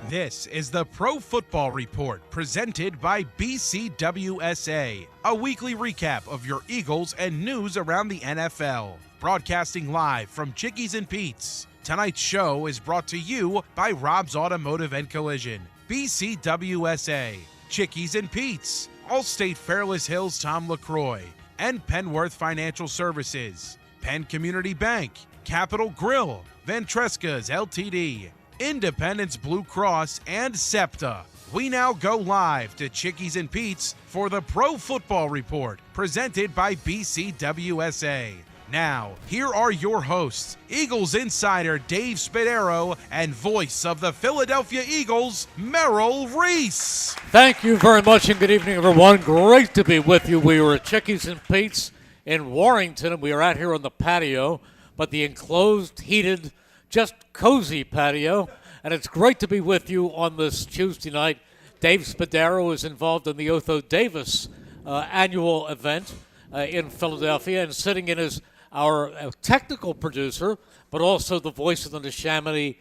This is the Pro Football Report presented by BCWSA, a weekly recap of your Eagles and news around the NFL. Broadcasting live from Chickies and Pete's. Tonight's show is brought to you by Rob's Automotive and Collision, BCWSA, Chickies and Pete's, Allstate Fairless Hills Tom LaCroix, and Penworth Financial Services, Penn Community Bank, Capital Grill, Ventresca's LTD, Independence Blue Cross, and SEPTA. We now go live to Chickies and Pete's for the Pro Football Report, presented by BCWSA. Now, here are your hosts, Eagles insider Dave Spadaro and voice of the Philadelphia Eagles, Merrill Reese. Thank you very much and good evening, everyone. Great to be with you. We were at Chickies and Pete's in Warrington, and we are out here on the patio, but the enclosed, heated, just cozy patio, and it's great to be with you on this Tuesday night. Dave Spadaro is involved in the Otho Davis annual event in Philadelphia, and sitting in is our technical producer, but also the voice of the Neshaminy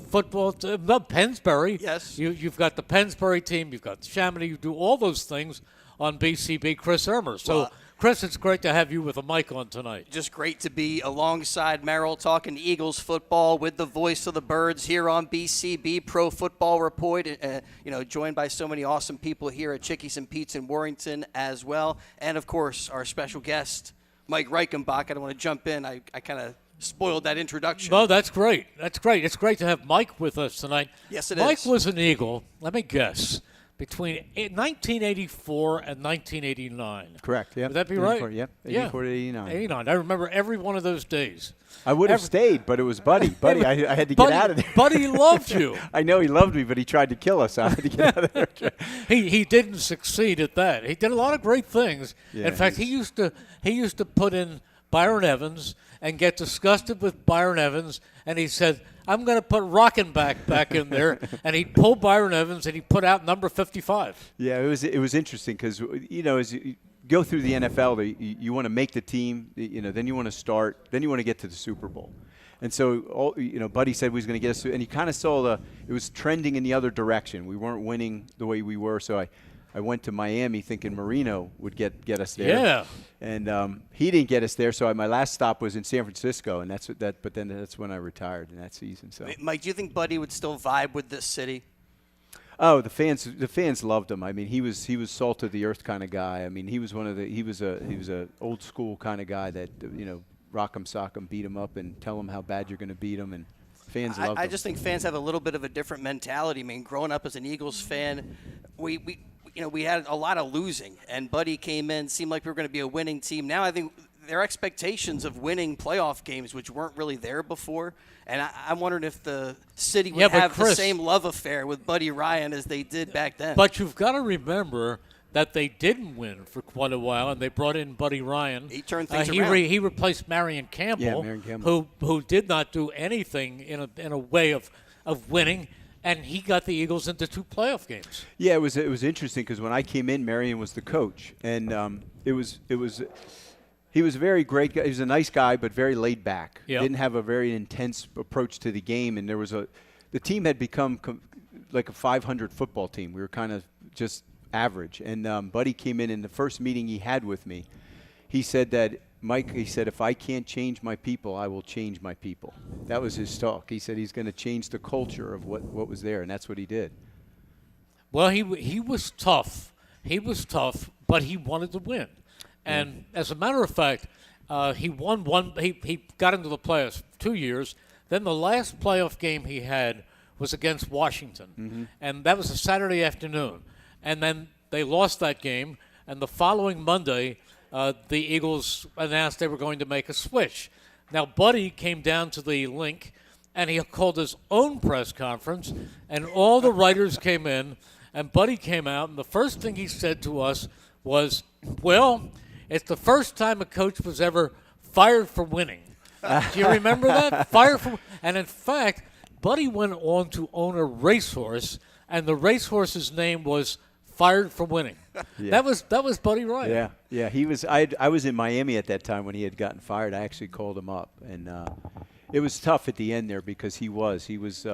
football team, Pennsbury. Yes. You've got the Pennsbury team, you've got Neshaminy, you do all those things on BCB, Chris Ermer. So, Chris, it's great to have you with a mic on tonight. Just great to be alongside Merrill talking Eagles football with the voice of the birds here on BCB Pro Football Report. Joined by so many awesome people here at Chickies and Pete's in Warrington as well. And, of course, our special guest, Mike Reichenbach. I don't want to jump in. I kind of spoiled that introduction. No, that's great. That's great. It's great to have Mike with us tonight. Yes, it Mike is. Mike was an Eagle, let me guess, between 1984 and 1989. Correct, yeah. Would that be right? Yep, 84 to 89. 89. I remember every one of those days. I would have stayed, but it was Buddy. I had to get out of there. Buddy loved you. I know he loved me, but he tried to kill us. I had to get out of there. He didn't succeed at that. He did a lot of great things. Yeah, in fact, he used to put in Byron Evans and get disgusted with Byron Evans, and he said, I'm going to put Reichenbach back in there, and he'd pull Byron Evans, and he'd put out number 55. Yeah, it was interesting because, as you go through the NFL, you want to make the team, then you want to start, then you want to get to the Super Bowl. And so, Buddy said we was going to get us, and he kind of saw it was trending in the other direction. We weren't winning the way we were, so I went to Miami thinking Marino would get us there. Yeah. And he didn't get us there, so my last stop was in San Francisco, and but then that's when I retired in that season. So, Mike, do you think Buddy would still vibe with this city? Oh, the fans loved him. I mean, he was salt of the earth kind of guy. I mean, he was a old school kind of guy that rock 'em, sock 'em, beat him up, and tell him how bad you're going to beat him, and fans loved him. I just think fans have a little bit of a different mentality. I mean, growing up as an Eagles fan, we had a lot of losing, and Buddy came in, seemed like we were going to be a winning team. Now I think their expectations of winning playoff games, which weren't really there before, and I'm wondering if the city would have the same love affair with Buddy Ryan as they did back then. But you've got to remember that they didn't win for quite a while, and they brought in Buddy Ryan. He turned things around. He replaced Marion Campbell, who did not do anything in a way of winning. And he got the Eagles into 2 playoff games. Yeah, it was interesting because when I came in, Marion was the coach, and he was a very great guy. He was a nice guy, but very laid back. Yep. Didn't have a very intense approach to the game, and the team had become like a 500 football team. We were kind of just average, and Buddy came in the first meeting he had with me. He said that. Mike, he said, if I can't change my people, I will change my people. That was his talk. He said he's going to change the culture of what was there, and that's what he did. Well, he was tough. He was tough, but he wanted to win. And as a matter of fact, he won one. He got into the playoffs 2 years. Then the last playoff game he had was against Washington, and that was a Saturday afternoon. And then they lost that game, and the following Monday, the Eagles announced they were going to make a switch. Now, Buddy came down to the link, and he called his own press conference, and all the writers came in, and Buddy came out, and the first thing he said to us was, well, it's the first time a coach was ever fired for winning. Do you remember that? And in fact, Buddy went on to own a racehorse, and the racehorse's name was Fired for Winning. Yeah. That was Buddy Ryan. Yeah. He was. I was in Miami at that time when he had gotten fired. I actually called him up, and It was tough at the end there because he was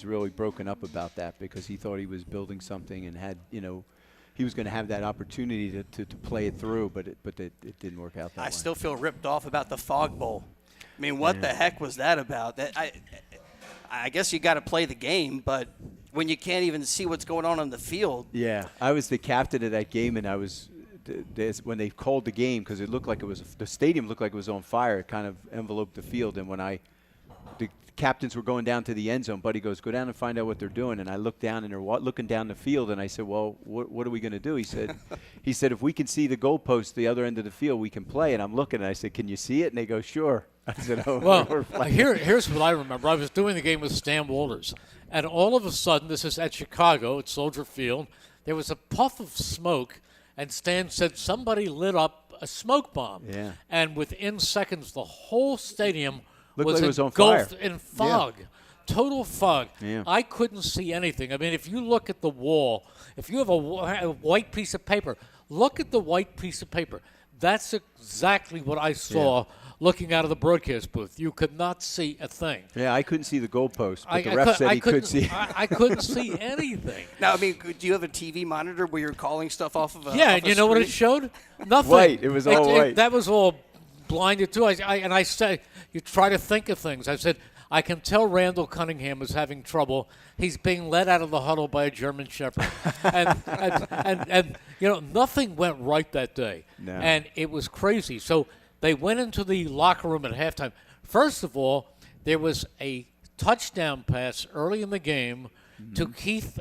really broken up about that because he thought he was building something and had, he was going to have that opportunity to play it through, but it didn't work out that way. I still feel ripped off about the Fog Bowl. I mean, what the heck was that about? I guess you got to play the game, but when you can't even see what's going on the field. Yeah, I was the captain of that game, and I was when they called the game because it looked like the stadium looked like it was on fire. It kind of enveloped the field, and when the captains were going down to the end zone, Buddy goes, "Go down and find out what they're doing." And I looked down, and they're looking down the field, and I said, "Well, what are we going to do?" He said, "If we can see the goalpost the other end of the field, we can play." And I'm looking, and I said, "Can you see it?" And they go, "Sure." I said, "Oh, well, here's what I remember. I was doing the game with Stan Walters, and all of a sudden, this is at Chicago, at Soldier Field, there was a puff of smoke, and Stan said somebody lit up a smoke bomb. Yeah. And within seconds, the whole stadium Looked like it was on engulfed fire. in fog. Yeah. Total fog. Yeah. I couldn't see anything. I mean, if you look at the wall, if you have a white piece of paper, look at the white piece of paper. That's exactly what I saw looking out of the broadcast booth. You could not see a thing. Yeah, I couldn't see the goalpost, but the ref said he could see. I couldn't see anything. Now, I mean, do you have a TV monitor where you're calling stuff off of a Yeah, off you know what it showed? Nothing. White. It was all white. That was all blinded too. I said, you try to think of things. I said, I can tell Randall Cunningham is having trouble. He's being led out of the huddle by a German Shepherd. and nothing went right that day. No. And it was crazy. So they went into the locker room at halftime. First of all, there was a touchdown pass early in the game to Keith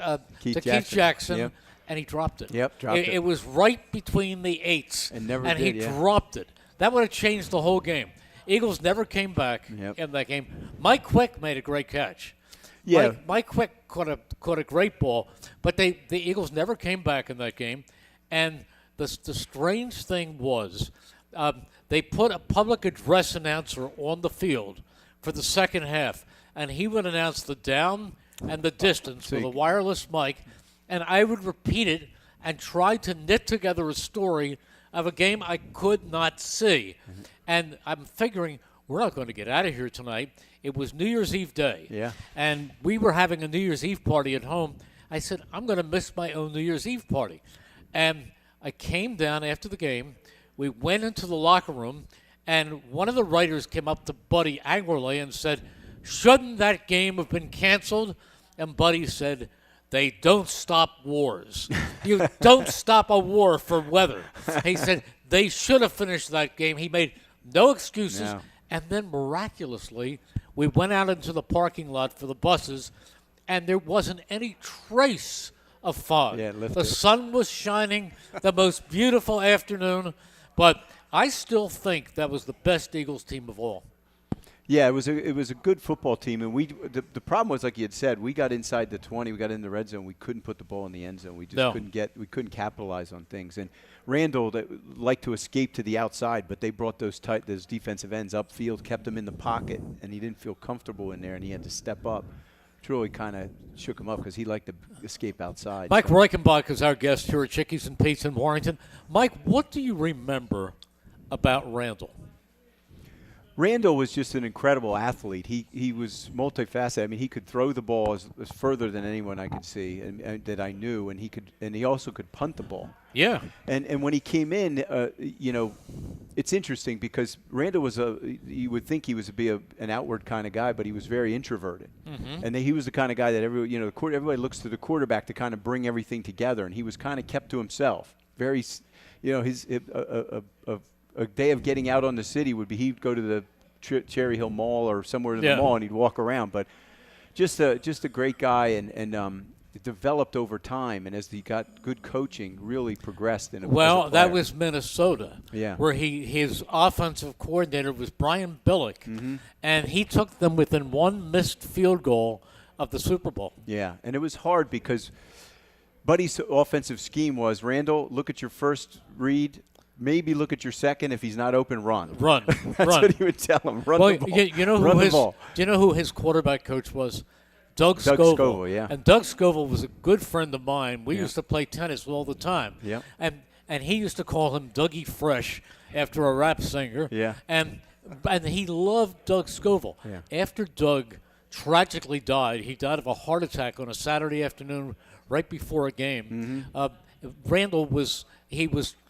Jackson. Yep. And he dropped it. Yep, dropped it. It was right between the eights. And he dropped it. That would have changed the whole game. Eagles never came back in that game. Mike Quick made a great catch. Yeah. Mike Quick caught a great ball, but the Eagles never came back in that game. And the strange thing was they put a public address announcer on the field for the second half, and he would announce the down and the distance with a wireless mic, and I would repeat it and try to knit together a story of a game I could not see. Mm-hmm. And I'm figuring we're not going to get out of here tonight. It was New Year's Eve day. Yeah. And we were having a New Year's Eve party at home. I said, I'm going to miss my own New Year's Eve party. And I came down after the game. We went into the locker room, and one of the writers came up to Buddy angrily and said, shouldn't that game have been canceled? And Buddy said, they don't stop wars. You don't stop a war for weather. He said they should have finished that game. He made no excuses. No. And then miraculously, we went out into the parking lot for the buses, and there wasn't any trace of fog. Yeah, it lifted. The sun was shining, the most beautiful afternoon. But I still think that was the best Eagles team of all. Yeah, it was a good football team, and the problem was, like you had said, we got inside the 20, we got in the red zone, we couldn't put the ball in the end zone, we just couldn't capitalize on things. And Randall liked to escape to the outside, but they brought those defensive ends upfield, kept him in the pocket, and he didn't feel comfortable in there, and he had to step up. Which really kind of shook him up because he liked to escape outside. Mike Reichenbach is our guest here at Chickies and Pete's in Warrington. Mike, what do you remember about Randall? Randall was just an incredible athlete. He was multifaceted. I mean, he could throw the ball as further than anyone I could see and that I knew, and he also could punt the ball. Yeah. And when he came in, it's interesting because Randall was you would think he was an outward kind of guy, but he was very introverted. Mm-hmm. And he was the kind of guy that everybody looks to the quarterback to kind of bring everything together, and he was kind of kept to himself. Very, a day of getting out on the city would be he'd go to the Cherry Hill Mall or somewhere in the mall and he'd walk around. But just a great guy and it developed over time. And as he got good coaching, really progressed in a Well, that was Minnesota, yeah, where his offensive coordinator was Brian Billick, mm-hmm. and he took them within one missed field goal of the Super Bowl. Yeah, and it was hard because Buddy's offensive scheme was, Randall, look at your first read. Maybe look at your second. If he's not open, run. Run. That's what he would tell him. Run the ball. Do you know who his quarterback coach was? Doug Scoville. Yeah. And Doug Scoville was a good friend of mine. We used to play tennis all the time. Yeah. And he used to call him Dougie Fresh after a rap singer. Yeah. And And he loved Doug Scoville. Yeah. After Doug tragically died, he died of a heart attack on a Saturday afternoon right before a game. Randall was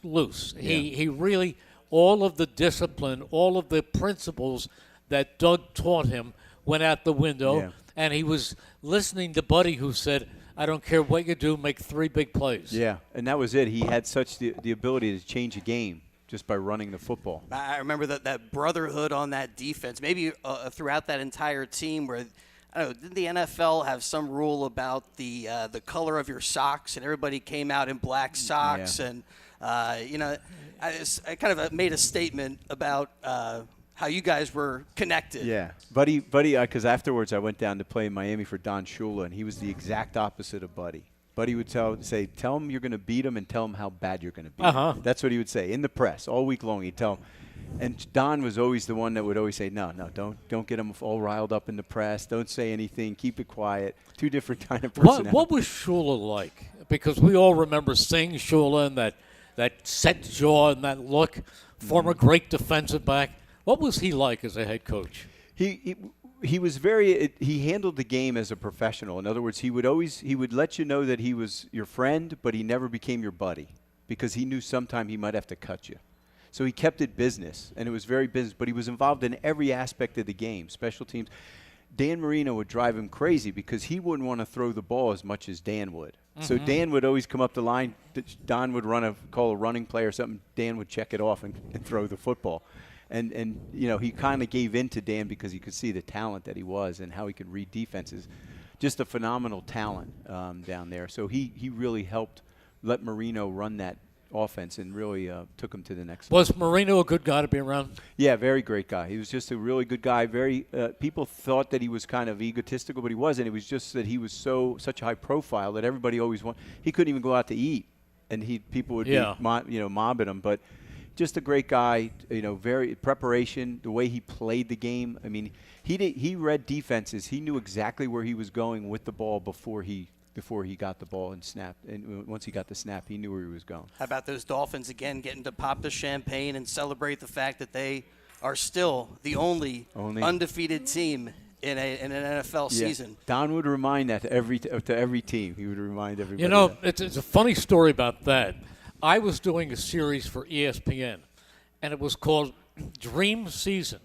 loose. He really, all of the discipline, all of the principles that Doug taught him went out the window. Yeah. And he was listening to Buddy, who said, I don't care what you do, make 3 big plays. Yeah, and that was it. He had such the ability to change a game just by running the football. I remember that brotherhood on that defense, maybe throughout that entire team where, I don't know, didn't the NFL have some rule about the color of your socks, and everybody came out in black socks? Yeah. And, I kind of made a statement about how you guys were connected. Yeah, Buddy, because afterwards I went down to play in Miami for Don Shula, and he was the exact opposite of Buddy. Buddy would tell him you're going to beat him and tell him how bad you're going to beat him. That's what he would say in the press all week long. He'd tell him. And Don was always the one that would always say, no, don't get him all riled up in the press. Don't say anything. Keep it quiet. 2 different kind of personalities. What was Shula like? Because we all remember seeing Shula and that set jaw and that look, former great defensive back. What was he like as a head coach? He was he handled the game as a professional. In other words, he would let you know that he was your friend, but he never became your buddy because he knew sometime he might have to cut you. So he kept it business, and it was very business, but he was involved in every aspect of the game, special teams. Dan Marino would drive him crazy because he wouldn't want to throw the ball as much as Dan would. So Dan would always come up the line. Don would call a running play or something. Dan would check it off and throw the football. And he kind of gave in to Dan because he could see the talent that he was and how he could read defenses. Just a phenomenal talent down there. So he really helped let Marino run that offense and really took him to the next level. Was Marino a good guy to be around? Yeah, very great guy. He was just a really good guy. People thought that he was kind of egotistical, but he wasn't. It was just that he was such a high profile that everybody always wanted. He couldn't even go out to eat, and people would be mobbing him. But just a great guy. Very preparation, the way he played the game. I mean, he read defenses. He knew exactly where he was going with the ball before he got the ball and snapped. And once he got the snap, he knew where he was going. How about those Dolphins, again, getting to pop the champagne and celebrate the fact that they are still the only undefeated team in an NFL season? Don would remind that to every team. He would remind everybody. It's a funny story about that. I was doing a series for ESPN, and it was called Dream Season,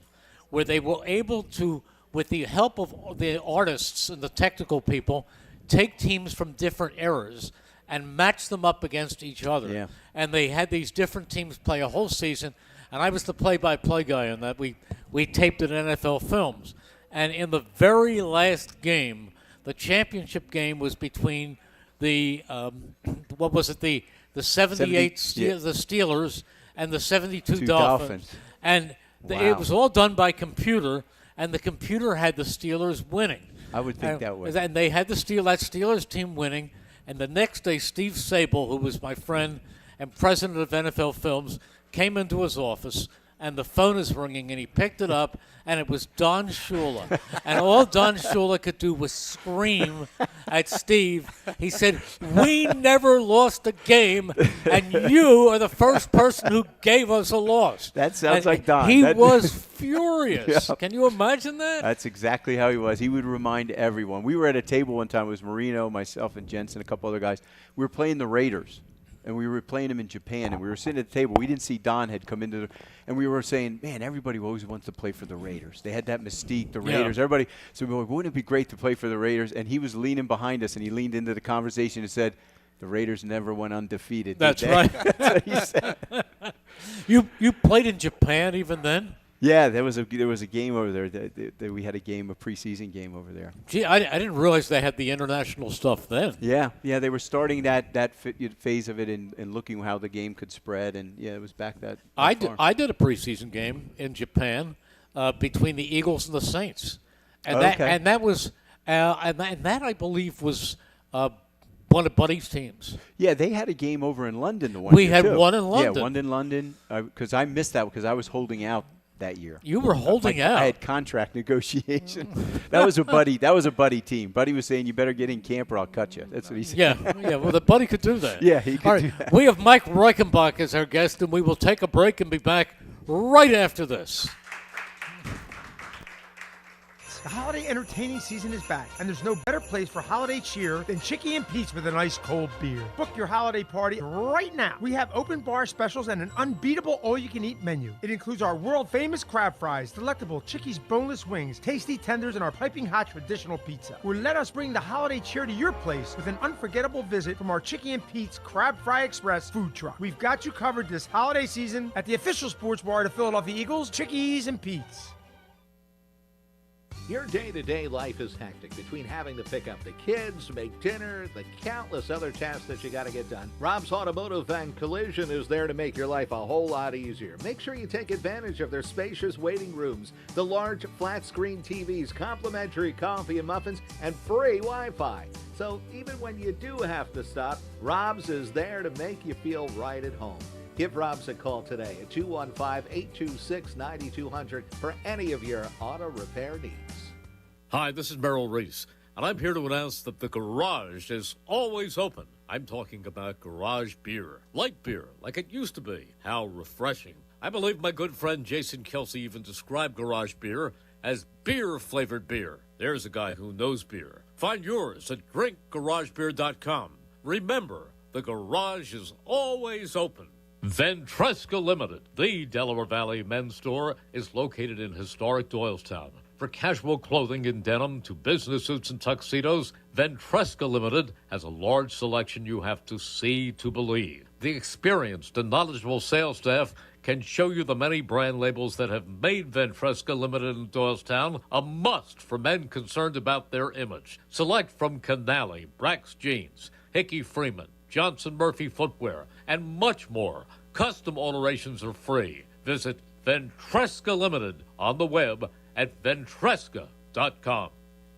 where they were able to, with the help of the artists and the technical people, take teams from different eras and match them up against each other. Yeah. And they had these different teams play a whole season, and I was the play-by-play guy on that. We taped it in NFL Films. And in the very last game, the championship game was between the, the 78 the Steelers and the 72 Dolphins. And it was all done by computer, and the computer had the Steelers winning. I would think that way. And they had that Steelers team winning. And the next day, Steve Sable, who was my friend and president of NFL Films, came into his office, and the phone is ringing, and he picked it up, and it was Don Shula. And all Don Shula could do was scream at Steve. He said, "We never lost a game, and you are the first person who gave us a loss." That sounds like Don. He was furious. Yeah. Can you imagine that? That's exactly how he was. He would remind everyone. We were at a table one time. It was Marino, myself, and Jensen, a couple other guys. We were playing the Raiders. And we were playing them in Japan, and we were sitting at the table. We didn't see Don had come into and we were saying, man, everybody always wants to play for the Raiders. They had that mystique, the Raiders. Everybody. So we were like, wouldn't it be great to play for the Raiders? And he was leaning behind us, and he leaned into the conversation and said, the Raiders never went undefeated. That's right. That's what he said. You played in Japan even then? Yeah, there was a game over there. We had a preseason game over there. Gee, I didn't realize they had the international stuff then. Yeah, they were starting that phase of it and looking how the game could spread, and it was back that I far. did a preseason game in Japan between the Eagles and the Saints, and that was I believe was one of Buddy's teams. Yeah, they had a game over in London the one we year had too. one in London. Yeah, one in London because I missed that because I was holding out that year. You were holding out. I had contract negotiation. That was a buddy team. Buddy was saying, "You better get in camp or I'll cut you." That's what he said. Yeah. Well, the Buddy could do that. Yeah, he could do that. We have Mike Reichenbach as our guest, and we will take a break and be back right after this. Pete's. The holiday entertaining season is back, and there's no better place for holiday cheer than Chicky and Pete's with an ice cold beer. Book your holiday party right now. We have open bar specials and an unbeatable all-you-can-eat menu. It includes our world-famous crab fries, delectable Chicky's boneless wings, tasty tenders, and our piping hot traditional pizza. Or let us bring the holiday cheer to your place with an unforgettable visit from our Chicky and Pete's Crab Fry Express food truck. We've got you covered this holiday season at the official sports bar of the Philadelphia Eagles, Chickies and Pete's. Your day-to-day life is hectic between having to pick up the kids, make dinner, the countless other tasks that you got to get done. Rob's Automotive and Collision is there to make your life a whole lot easier. Make sure you take advantage of their spacious waiting rooms, the large flat-screen TVs, complimentary coffee and muffins, and free Wi-Fi. So even when you do have to stop, Rob's is there to make you feel right at home. Give Rob's a call today at 215-826-9200 for any of your auto repair needs. Hi, this is Merrill Reese, and I'm here to announce that the garage is always open. I'm talking about garage beer, light beer, like it used to be. How refreshing. I believe my good friend Jason Kelsey even described garage beer as beer-flavored beer. There's a guy who knows beer. Find yours at drinkgaragebeer.com. Remember, the garage is always open. Ventresca Limited, the Delaware Valley men's store, is located in historic Doylestown. For casual clothing in denim to business suits and tuxedos, Ventresca Limited has a large selection you have to see to believe. The experienced and knowledgeable sales staff can show you the many brand labels that have made Ventresca Limited in Doylestown a must for men concerned about their image. Select from Canali, Brax Jeans, Hickey Freeman, Johnson Murphy Footwear, and much more. Custom alterations are free. Visit Ventresca Limited on the web at ventresca.com.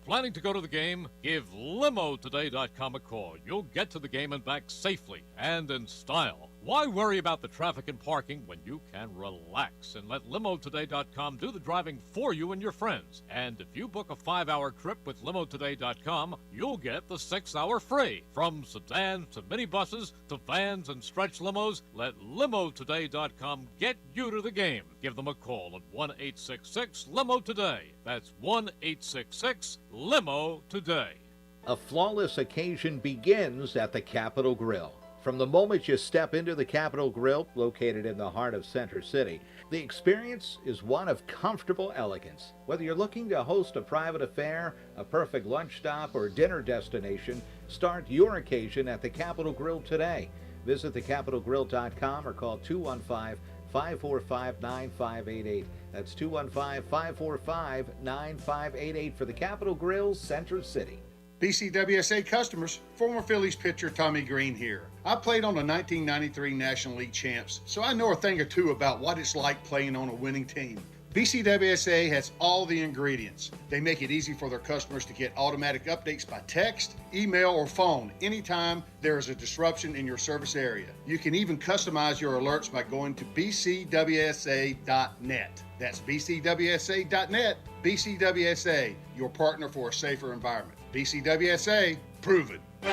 Planning to go to the game? Give limotoday.com a call. You'll get to the game and back safely and in style. Why worry about the traffic and parking when you can relax and let limotoday.com do the driving for you and your friends? And if you book a 5-hour trip with limotoday.com, you'll get the 6-hour free. From sedans to minibuses to vans and stretch limos, let limotoday.com get you to the game. Give them a call at 1-866-LIMO-TODAY. That's 1-866-LIMO-TODAY. A flawless occasion begins at the Capitol Grill. From the moment you step into the Capitol Grill, located in the heart of Center City, the experience is one of comfortable elegance. Whether you're looking to host a private affair, a perfect lunch stop, or dinner destination, start your occasion at the Capitol Grill today. Visit thecapitolgrill.com or call 215-545-9588. That's 215-545-9588 for the Capitol Grill, Center City. BCWSA customers, former Phillies pitcher Tommy Green here. I played on the 1993 National League champs, so I know a thing or two about what it's like playing on a winning team. BCWSA has all the ingredients. They make it easy for their customers to get automatic updates by text, email, or phone anytime there is a disruption in your service area. You can even customize your alerts by going to bcwsa.net. That's bcwsa.net. BCWSA, your partner for a safer environment. BCWSA, proven. We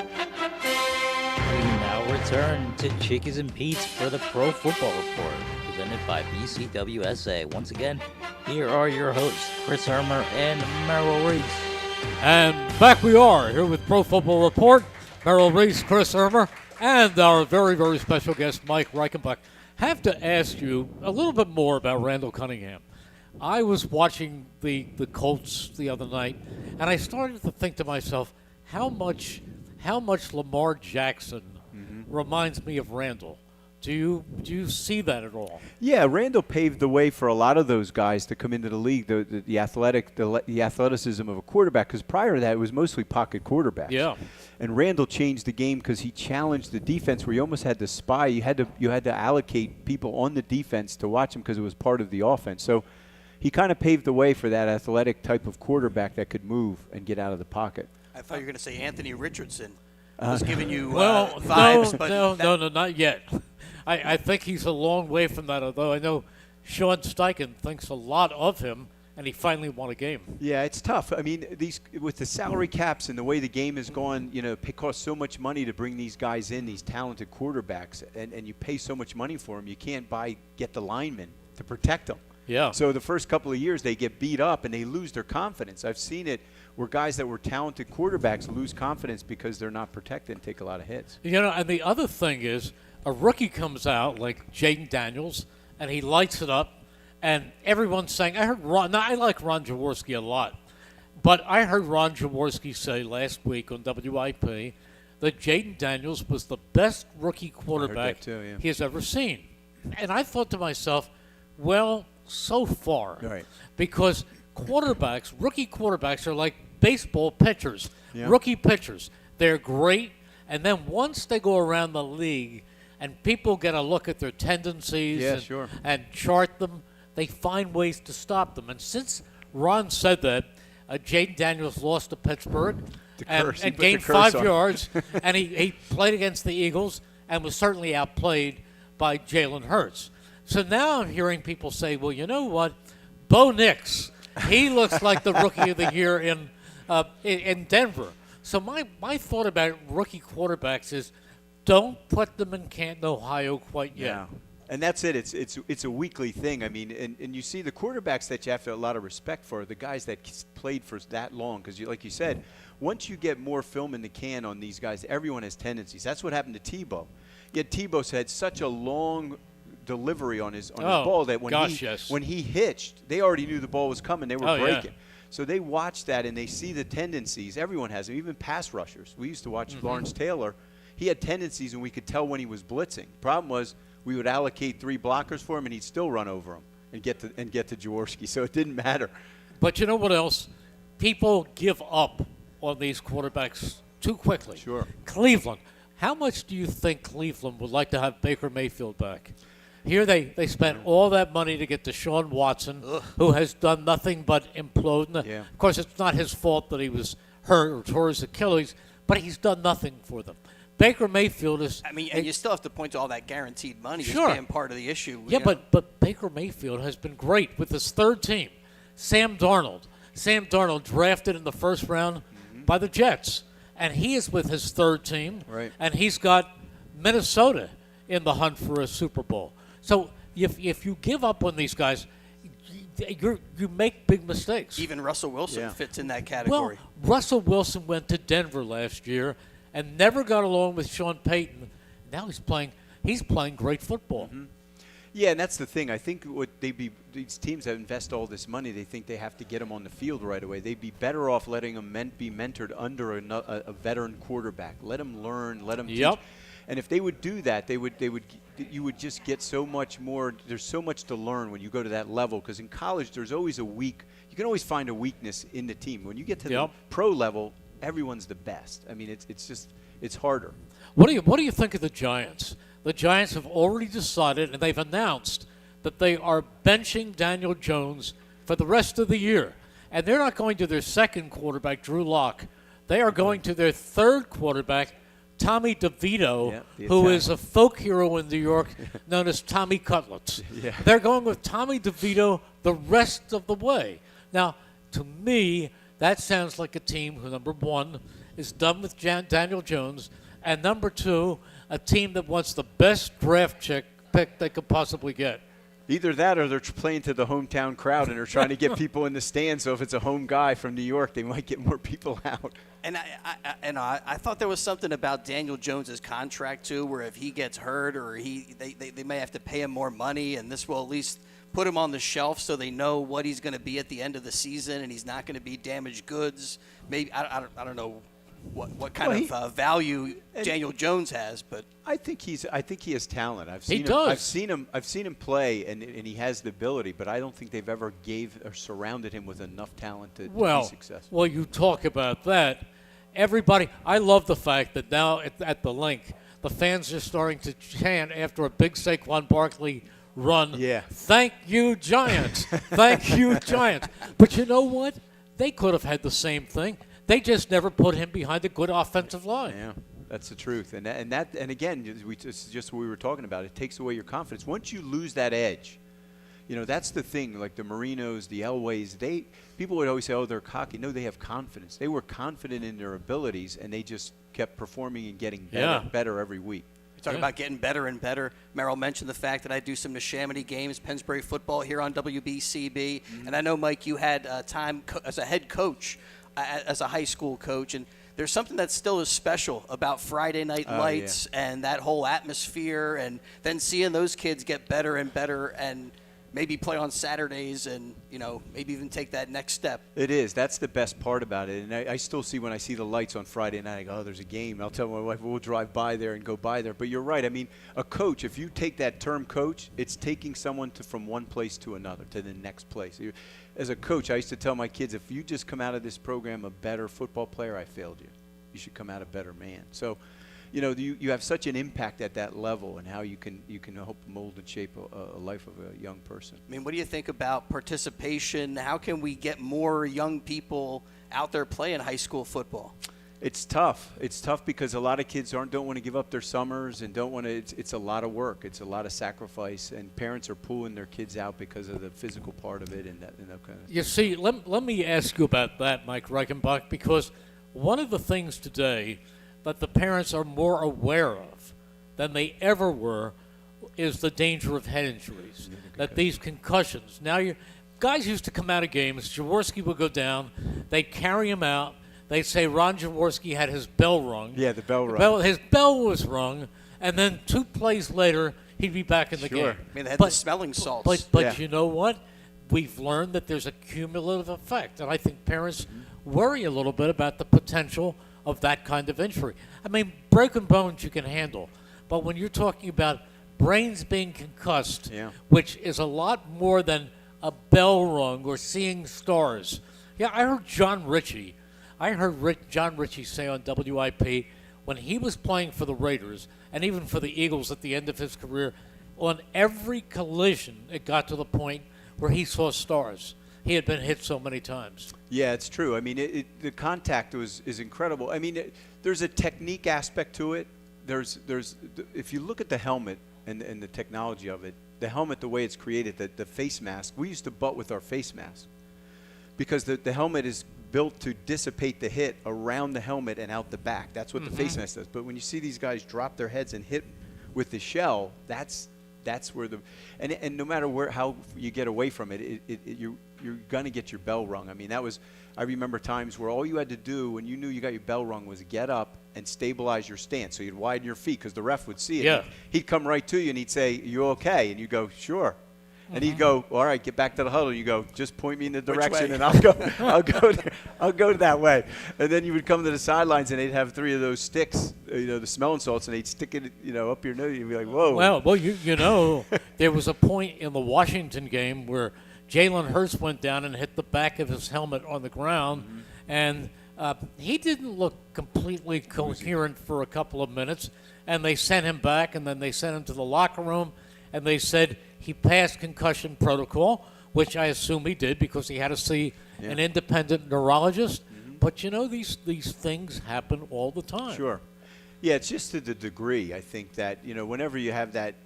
now return to Chickies and Pete's for the Pro Football Report, presented by BCWSA. Once again, here are your hosts, Chris Hermer and Merrill Reese. And back we are here with Pro Football Report, Merrill Reese, Chris Hermer, and our very, very special guest, Mike Reichenbach. Have to ask you a little bit more about Randall Cunningham. I was watching the Colts the other night, and I started to think to myself, how much Lamar Jackson reminds me of Randall. Do you see that at all? Yeah, Randall paved the way for a lot of those guys to come into the league, the athleticism of a quarterback, because prior to that it was mostly pocket quarterbacks. Yeah. And Randall changed the game because he challenged the defense where you almost had to spy. You had to allocate people on the defense to watch him because it was part of the offense. So he kind of paved the way for that athletic type of quarterback that could move and get out of the pocket. I thought you were going to say Anthony Richardson. I was giving you Well, vibes. no, but not yet. I think he's a long way from that, although I know Sean Steichen thinks a lot of him, and he finally won a game. Yeah, it's tough. I mean, with the salary caps and the way the game has gone, it costs so much money to bring these guys in, these talented quarterbacks, and you pay so much money for them, you can't get the linemen to protect them. Yeah. So the first couple of years they get beat up and they lose their confidence. I've seen it where guys that were talented quarterbacks lose confidence because they're not protected and take a lot of hits. And the other thing is a rookie comes out like Jaden Daniels and he lights it up, and everyone's saying, I heard Ron. Now, I like Ron Jaworski a lot, but I heard Ron Jaworski say last week on WIP that Jaden Daniels was the best rookie quarterback he has ever seen. And I thought to myself, well, so far. Right. Because rookie quarterbacks are like baseball pitchers, rookie pitchers. They're great, and then once they go around the league and people get a look at their tendencies and chart them, they find ways to stop them. And since Ron said that, Jaden Daniels lost to Pittsburgh and gained 5 yards, and he played against the Eagles and was certainly outplayed by Jalen Hurts. So now I'm hearing people say, well, you know what? Bo Nix, he looks like the Rookie of the Year in Denver. So my thought about rookie quarterbacks is don't put them in Canton, Ohio quite yet. Yeah. And that's it. It's a weekly thing. I mean, and you see the quarterbacks that you have to have a lot of respect for are the guys that played for that long. Because, like you said, once you get more film in the can on these guys, everyone has tendencies. That's what happened to Tebow. Yet Tebow had such a long delivery on his ball that when he hitched, they already knew the ball was coming. They were breaking. Yeah. So they watch that and they see the tendencies. Everyone has them, even pass rushers. We used to watch Lawrence Taylor. He had tendencies, and we could tell when he was blitzing. Problem was, we would allocate 3 blockers for him, and he'd still run over him and get to Jaworski. So it didn't matter. But you know what else? People give up on these quarterbacks too quickly. Sure. Cleveland. How much do you think Cleveland would like to have Baker Mayfield back? Here they spent all that money to get Deshaun Watson, who has done nothing but implode. Yeah. Of course, it's not his fault that he was hurt or tore his Achilles, but he's done nothing for them. Baker Mayfield is. I mean, and you still have to point to all that guaranteed money as being part of the issue. Yeah, but Baker Mayfield has been great with his third team. Sam Darnold drafted in the first round by the Jets, and he is with his third team. Right. And he's got Minnesota in the hunt for a Super Bowl. So if you give up on these guys, you make big mistakes. Even Russell Wilson fits in that category. Well, Russell Wilson went to Denver last year and never got along with Sean Payton. Now he's playing great football. Mm-hmm. Yeah, and that's the thing. I think these teams that invest all this money, they think they have to get them on the field right away. They'd be better off letting them be mentored under a veteran quarterback. Let them learn. Let them teach. And if they would do that, you would just get so much more. There's so much to learn when you go to that level. Because in college, there's always you can always find a weakness in the team. When you get to the pro level, everyone's the best. I mean, it's harder. What do you think of the Giants? The Giants have already decided, and they've announced that they are benching Daniel Jones for the rest of the year. And they're not going to their second quarterback, Drew Lock. They are going to their third quarterback, Tommy DeVito, who is a folk hero in New York known as Tommy Cutlets. Yeah. They're going with Tommy DeVito the rest of the way. Now, to me, that sounds like a team who, number one, is done with Daniel Jones, and number two, a team that wants the best draft pick they could possibly get. Either that or they're playing to the hometown crowd and they're trying to get people in the stands. So if it's a home guy from New York, they might get more people out. And I thought there was something about Daniel Jones's contract too, where if he gets hurt or they may have to pay him more money, and this will at least put him on the shelf so they know what he's going to be at the end of the season, and he's not going to be damaged goods. Maybe I don't know what kind of value Daniel Jones has, but I think he has talent. I've seen him play, and he has the ability. But I don't think they've ever gave or surrounded him with enough talent to be successful. Well, you talk about that. Everybody, I love the fact that now at the link, the fans are starting to chant after a big Saquon Barkley run. Yeah. Thank you, Giants. Thank you, Giants. But you know what? They could have had the same thing. They just never put him behind a good offensive line. Yeah, that's the truth. And again, it's just what we were talking about. It takes away your confidence. Once you lose that edge, that's the thing. Like the Marinos, the Elways, people would always say, "Oh, they're cocky." No, they have confidence. They were confident in their abilities, and they just kept performing and getting better every week. You talk about getting better and better. Merrill mentioned the fact that I do some Neshaminy games, Pennsbury football here on WBCB. And I know, Mike, you had time as a head coach, as a high school coach. And there's something that still is special about Friday night lights and that whole atmosphere, and then seeing those kids get better and better and maybe play on Saturdays and, maybe even take that next step. It is. That's the best part about it. And I still see when I see the lights on Friday night, I go, oh, there's a game. I'll tell my wife, we'll drive by there and go by there. But you're right. I mean, a coach, if you take that term coach, it's taking someone from one place to another, to the next place. As a coach, I used to tell my kids, if you just come out of this program a better football player, I failed you. You should come out a better man. So, you have such an impact at that level, and how you can help mold and shape a life of a young person. I mean, what do you think about participation? How can we get more young people out there playing high school football? It's tough. It's tough because a lot of kids don't want to give up their summers and don't want to. It's a lot of work. It's a lot of sacrifice, and parents are pulling their kids out because of the physical part of it and that kind of stuff. You see, let me ask you about that, Mike Reichenbach, because one of the things today that the parents are more aware of than they ever were is the danger of head injuries, that these concussions. Now, guys used to come out of games, Jaworski would go down, they'd carry him out, they'd say Ron Jaworski had his bell rung. Yeah, the bell rung. His bell was rung, and then 2 plays later, he'd be back in the game. I mean, they had the smelling salts. But you know what? We've learned that there's a cumulative effect, and I think parents worry a little bit about the potential of that kind of injury. I mean, broken bones you can handle, but when you're talking about brains being concussed, which is a lot more than a bell rung or seeing stars. Yeah, I heard John Ritchie say on WIP when he was playing for the Raiders and even for the Eagles at the end of his career, on every collision it got to the point where he saw stars. He had been hit so many times. Yeah, it's true. I mean, the contact is incredible. I mean, there's a technique aspect to it. There's if you look at the helmet and the technology of it, the helmet, the way it's created, the face mask. We used to butt with our face mask because the helmet is built to dissipate the hit around the helmet and out the back. That's what the face mask does. But when you see these guys drop their heads and hit with the shell, that's where and no matter how you get away from it, you're gonna get your bell rung. I mean, I remember times where all you had to do when you knew you got your bell rung was get up and stabilize your stance. So you'd widen your feet because the ref would see it. Yeah. He'd come right to you and he'd say, "You okay?" And you go, "Sure." And he'd go, "All right, get back to the huddle." You go, "Just point me in the direction, and I'll go that way." And then you would come to the sidelines, and they'd have 3 of those sticks, the smelling salts, and they'd stick it, up your nose. You'd be like, "Whoa!" Well, there was a point in the Washington game where Jalen Hurts went down and hit the back of his helmet on the ground, and he didn't look completely coherent for a couple of minutes. And they sent him back, and then they sent him to the locker room, and they said he passed concussion protocol, which I assume he did because he had to see an independent neurologist. But these things happen all the time. Sure. Yeah, it's just to the degree. I think that whenever you have that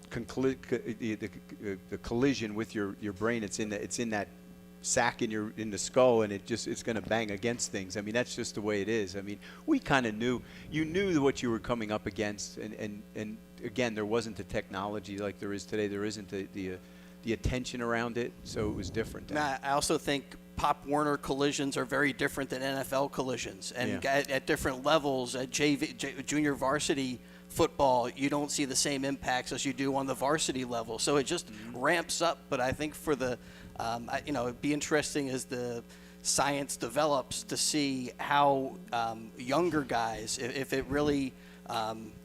the collision with your brain, it's in that sac in the skull, and it's going to bang against things. I mean, that's just the way it is. I mean, we kind of knew what you were coming up against, and again, there wasn't the technology like there is today. There isn't the attention around it, so it was different. I also think Pop Warner collisions are very different than NFL collisions, and at different levels, at junior varsity football, you don't see the same impacts as you do on the varsity level. So it just ramps up. But I think for the, it'd be interesting as the science develops to see how younger guys, if it really,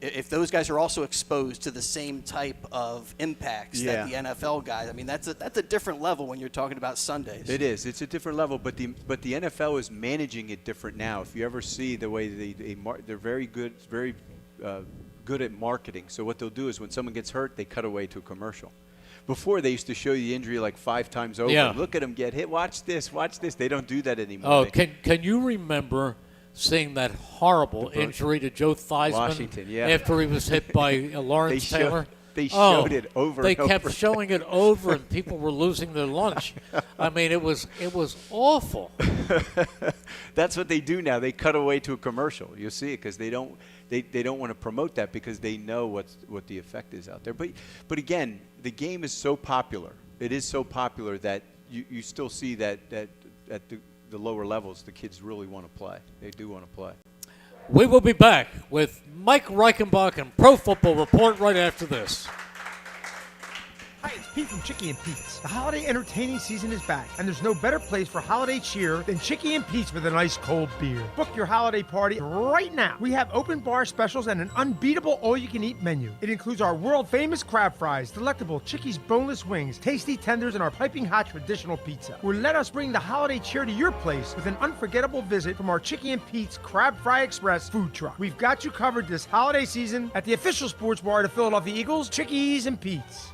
if those guys are also exposed to the same type of impacts that the NFL guys. I mean, that's a different level when you're talking about Sundays. It is. It's a different level, but the NFL is managing it different now. If you ever see the way they're very good, good at marketing. So what they'll do is when someone gets hurt, they cut away to a commercial. Before, they used to show you the injury like 5 times over. Yeah. Look at him get hit. Watch this. They don't do that anymore. Oh, can you remember seeing that horrible injury to Joe Theismann Washington, after he was hit by Lawrence Taylor? They showed it over They and over. kept showing it over, and people were losing their lunch. I mean, it was awful. That's what they do now. They cut away to a commercial. You'll see it because they don't want to promote that because they know what the effect is out there. But again, the game is so popular. It is so popular that you still see that at the lower levels, the kids really want to play. They do want to play. We will be back with Mike Reichenbach and Pro Football Report right after this. Hi, it's Pete from Chicky and Pete's. The holiday entertaining season is back, and there's no better place for holiday cheer than Chicky and Pete's with a nice cold beer. Book your holiday party right now. We have open bar specials and an unbeatable all-you-can-eat menu. It includes our world-famous crab fries, delectable Chicky's boneless wings, tasty tenders, and our piping hot traditional pizza. Or let us bring the holiday cheer to your place with an unforgettable visit from our Chicky and Pete's Crab Fry Express food truck. We've got you covered this holiday season at the official sports bar of the Philadelphia Eagles, Chickies and Pete's.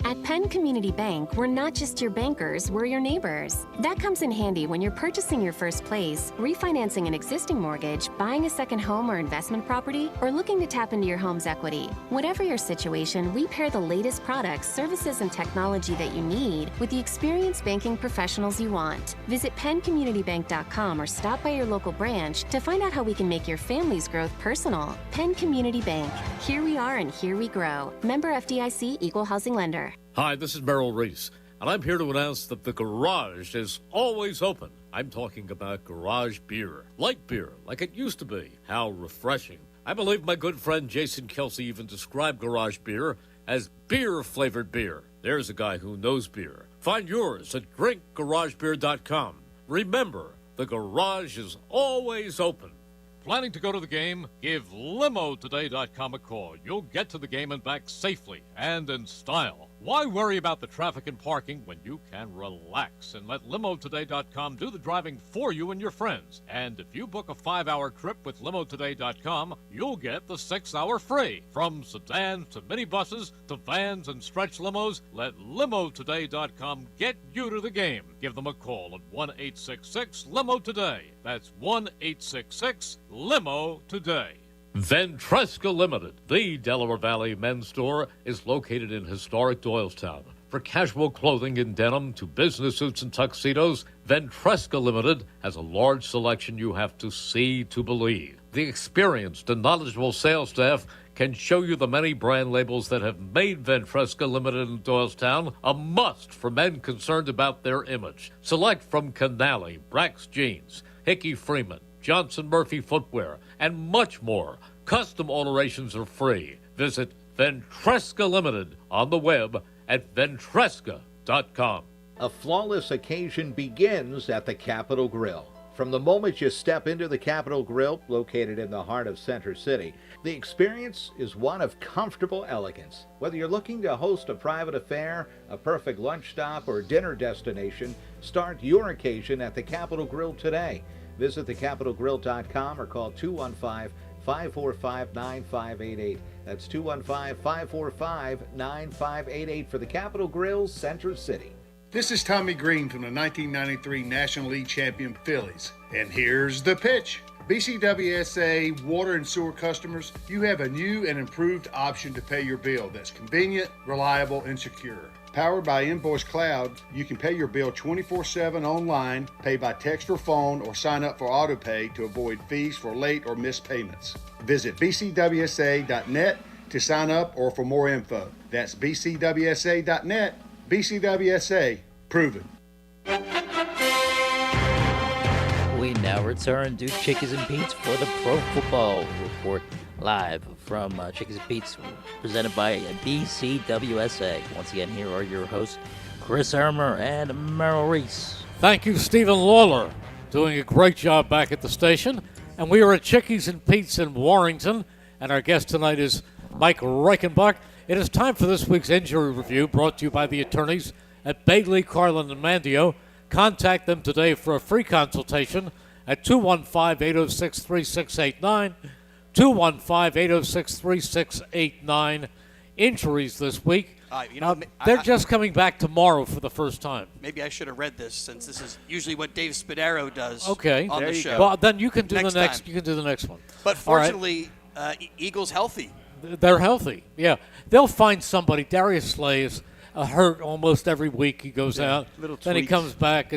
At Penn Community Bank, we're not just your bankers, we're your neighbors. That comes in handy when you're purchasing your first place, refinancing an existing mortgage, buying a second home or investment property, or looking to tap into your home's equity. Whatever your situation, we pair the latest products, services, and technology that you need with the experienced banking professionals you want. Visit penncommunitybank.com or stop by your local branch to find out how we can make your family's growth personal. Penn Community Bank. Here we are and here we grow. Member FDIC, Equal Housing Lender. Hi, this is Merrill Reese, and I'm here to announce that the garage is always open. I'm talking about garage beer. Light beer, like it used to be. How refreshing. I believe my good friend Jason Kelsey even described garage beer as beer-flavored beer. There's a guy who knows beer. Find yours at drinkgaragebeer.com. Remember, the garage is always open. Planning to go to the game? Give LimoToday.com a call. You'll get to the game and back safely and in style. Why worry about the traffic and parking when you can relax and let LimoToday.com do the driving for you and your friends? And if you book a 5-hour trip with LimoToday.com, you'll get the 6-hour free. From sedans to minibuses to vans and stretch limos, let LimoToday.com get you to the game. Give them a call at 1-866-LIMO-TODAY. That's 1-866-LIMO-TODAY. Ventresca Limited, the Delaware Valley men's store, is located in historic Doylestown. For casual clothing in denim to business suits and tuxedos, Ventresca Limited has a large selection you have to see to believe. The experienced and knowledgeable sales staff can show you the many brand labels that have made Ventresca Limited in Doylestown a must for men concerned about their image. Select from Canali, Brax Jeans, Hickey Freeman, Johnson Murphy Footwear, and much more. Custom alterations are free. Visit Ventresca Limited on the web at ventresca.com. A flawless occasion begins at the Capitol Grill. From the moment you step into the Capitol Grill, located in the heart of Center City, the experience is one of comfortable elegance. Whether you're looking to host a private affair, a perfect lunch stop, or dinner destination, start your occasion at the Capitol Grill today. Visit thecapitolgrill.com or call 215-545-9588. That's 215-545-9588 for the Capitol Grill, Center City. This is Tommy Green from the 1993 National League champion Phillies. And here's the pitch. BCWSA water and sewer customers, you have a new and improved option to pay your bill that's convenient, reliable, and secure. Powered by Invoice Cloud, you can pay your bill 24/7 online, pay by text or phone, or sign up for AutoPay to avoid fees for late or missed payments. Visit bcwsa.net to sign up or for more info. That's bcwsa.net. BCWSA, proven. We now return to Chickies and Pete's for the Pro Football Report, live from Chickies and Pete's, presented by BCWSA. Once again, here are your hosts, Chris Hermer and Merrill Reese. Thank you, Stephen Lawler, doing a great job back at the station. And we are at Chickies and Pete's in Warrington, and our guest tonight is Mike Reichenbach. It is time for this week's injury review, brought to you by the attorneys at Bailey, Carlin, and Mandio. Contact them today for a free consultation at 215-806-3689, 215-806-3689. Injuries this week. They're just coming back tomorrow for the first time. Maybe I should have read this, since this is usually what Dave Spadaro does on the show. Well, then you can do Next the next. time. You can do the next one. But fortunately, Eagles healthy. They're healthy. Yeah, they'll find somebody. Darius Slay is hurt almost every week. He goes out, then he comes back.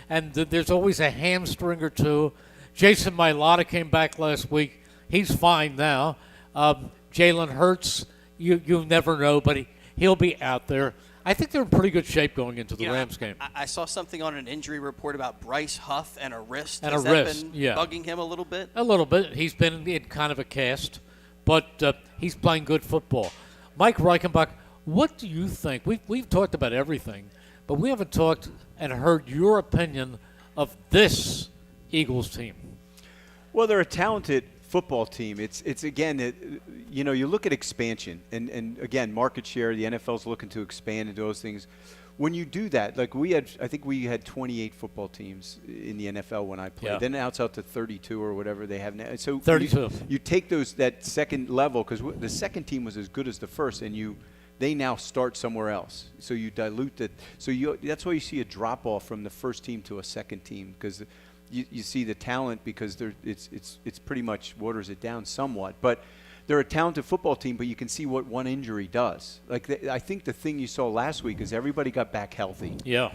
There's always a hamstring or two. Jason Mailata came back last week. He's fine now. Jalen Hurts, you never know, but he'll be out there. I think they're in pretty good shape going into the Rams game. I saw something on an injury report about Bryce Huff and a wrist. And Has a that wrist, been yeah. bugging him a little bit? A little bit. He's been in kind of a cast, but he's playing good football. Mike Reichenbach, what do you think? We've talked about everything, but we haven't talked and heard your opinion of this Eagles team. Well, they're a talented football team. It's again, you look at expansion and again, market share. The NFL's looking to expand into those things. When you do that, like I think we had 28 football teams in the NFL when I played. Yeah. Then now it's out to 32 or whatever they have now. So 32. You take that second level because the second team was as good as the first, and they now start somewhere else. So you dilute it. So that's why you see a drop off from the first team to a second team because you see the talent because it's pretty much waters it down somewhat. But they're a talented football team, but you can see what one injury does. Like I think the thing you saw last week is everybody got back healthy. Yeah.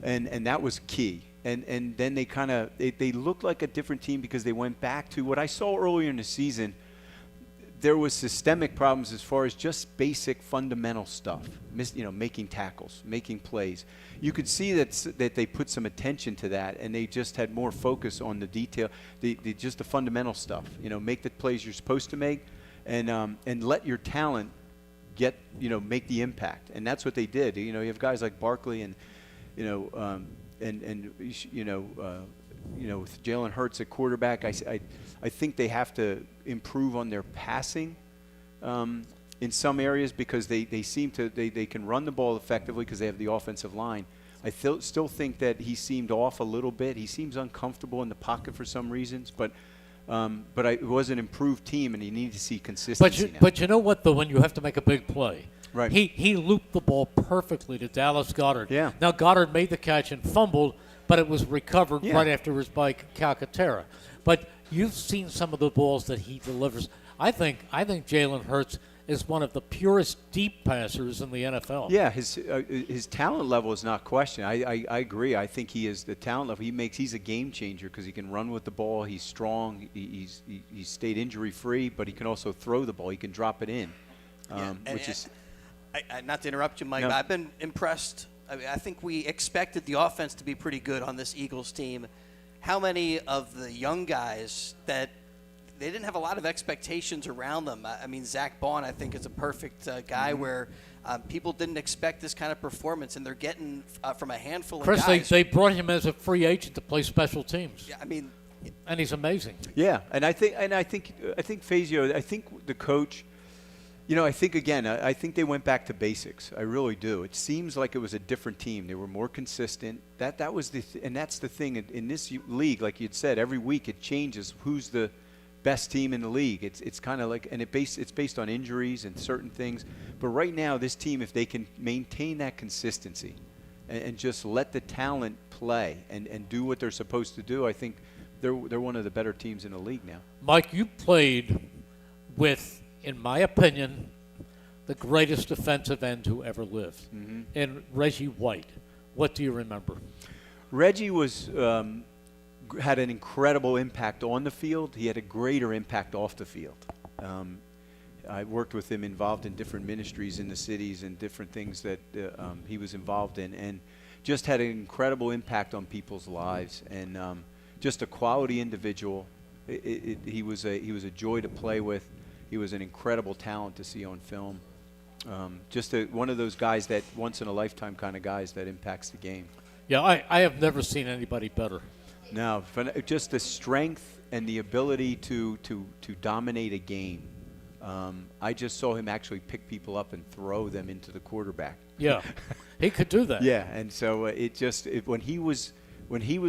And that was key. And then they looked like a different team because they went back to what I saw earlier in the season. There was systemic problems as far as just basic fundamental stuff, making tackles, making plays. You could see that they put some attention to that, and they just had more focus on the detail, just the fundamental stuff. Make the plays you're supposed to make, and let your talent make the impact. And that's what they did. You have guys like Barkley and with Jalen Hurts at quarterback, I think they have to improve on their passing in some areas because they can run the ball effectively because they have the offensive line. I still think that he seemed off a little bit. He seems uncomfortable in the pocket for some reasons, but it was an improved team, and you need to see consistency. But you know what, though, when you have to make a big play, right? He looped the ball perfectly to Dallas Goedert. Yeah. Now Goddard made the catch and fumbled, but it was recovered right afterwards by Calcaterra. But you've seen some of the balls that he delivers. I think Jalen Hurts is one of the purest deep passers in the NFL. Yeah, his talent level is not questioned. I agree. I think he is the talent level. He's a game changer because he can run with the ball. He's strong. He's stayed injury free, but he can also throw the ball. He can drop it in, which is. Not to interrupt you, Mike, No. but I've been impressed. I think we expected the offense to be pretty good on this Eagles team. How many of the young guys that they didn't have a lot of expectations around them? I mean, Zach Bond, I think, is a perfect guy where people didn't expect this kind of performance, and they're getting from a handful of Chris, guys. they brought him as a free agent to play special teams. Yeah, I mean, and he's amazing. Yeah, and I think Fazio, I think the coach. I think, again, I think they went back to basics. I really do. It seems like it was a different team. They were more consistent. That was and that's the thing. In this league, like you'd said, every week it changes who's the best team in the league. It's kind of like, and it's based on injuries and certain things. But right now, this team, if they can maintain that consistency and just let the talent play and do what they're supposed to do, I think they're one of the better teams in the league now. Mike, you played with, in my opinion, the greatest defensive end who ever lived, and Reggie White. What do you remember? Reggie had an incredible impact on the field. He had a greater impact off the field. I worked with him involved in different ministries in the cities and different things that he was involved in, and just had an incredible impact on people's lives, and just a quality individual. He was a joy to play with. He was an incredible talent to see on film. Just one of those guys that once-in-a-lifetime kind of guys that impacts the game. Yeah, I have never seen anybody better. No, just the strength and the ability to dominate a game. I just saw him actually pick people up and throw them into the quarterback. Yeah, he could do that. Yeah, and so when he was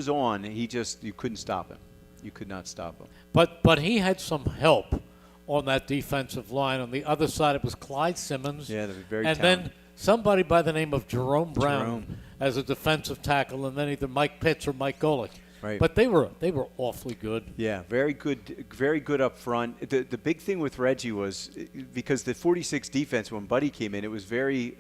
on, you couldn't stop him. You could not stop him. But he had some help on that defensive line. On the other side, it was Clyde Simmons. Yeah, they were very and talented. then somebody by the name of Jerome Brown as a defensive tackle, and then either Mike Pitts or Mike Golick. Right. But they were awfully good. Yeah, very good up front. The big thing with Reggie was because the 46 defense, when Buddy came in, it was very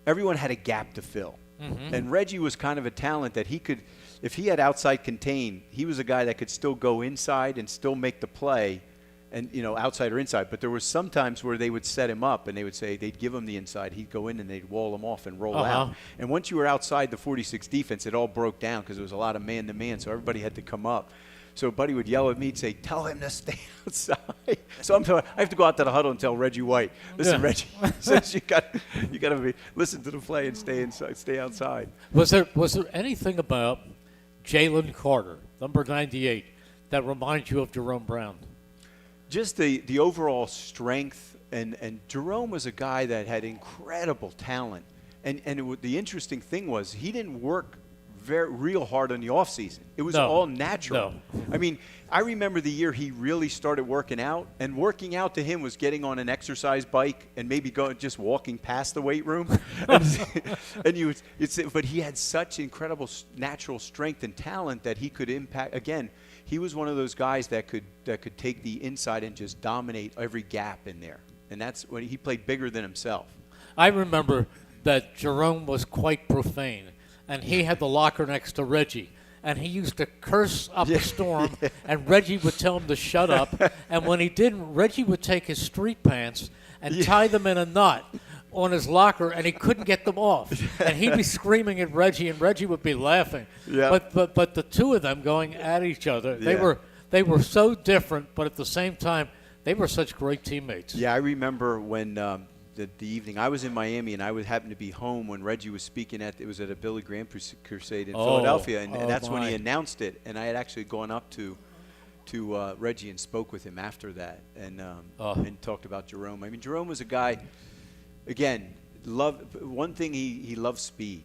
everyone had a gap to fill. Mm-hmm. And Reggie was kind of a talent that he could, if he had outside contain, he was a guy that could still go inside and still make the play, and outside or inside. But there was some times where they would set him up and they'd give him the inside. He'd go in and they'd wall him off and roll out. And once you were outside the 46 defense, it all broke down because there was a lot of man-to-man, so everybody had to come up. So Buddy would yell at me and say, "Tell him to stay outside." So I have to go out to the huddle and tell Reggie White, "Listen, Reggie, says you got to listen to the play and stay inside, stay outside." Was there anything about Jalen Carter, number 98, that reminds you of Jerome Brown? Just the overall strength, and Jerome was a guy that had incredible talent, and the interesting thing was he didn't work real hard on the off season. It was all natural. No. I mean, I remember the year he really started working out, and working out to him was getting on an exercise bike and maybe just walking past the weight room. But he had such incredible natural strength and talent that he could impact. Again, he was one of those guys that could take the inside and just dominate every gap in there. And that's when he played bigger than himself. I remember that Jerome was quite profane, and he had the locker next to Reggie, and he used to curse up a storm, and Reggie would tell him to shut up, and when he didn't, Reggie would take his street pants and tie them in a knot on his locker, and he couldn't get them off, and he'd be screaming at Reggie, and Reggie would be laughing. Yeah. But the two of them going at each other, they were so different, but at the same time, they were such great teammates. Yeah, I remember when the evening I was in Miami, and I happened to be home when Reggie was speaking it was at a Billy Graham crusade in Philadelphia, and that's when he announced it, and I had actually gone up to Reggie and spoke with him after that, and talked about Jerome. I mean, Jerome was a guy, again, one thing he loved speed.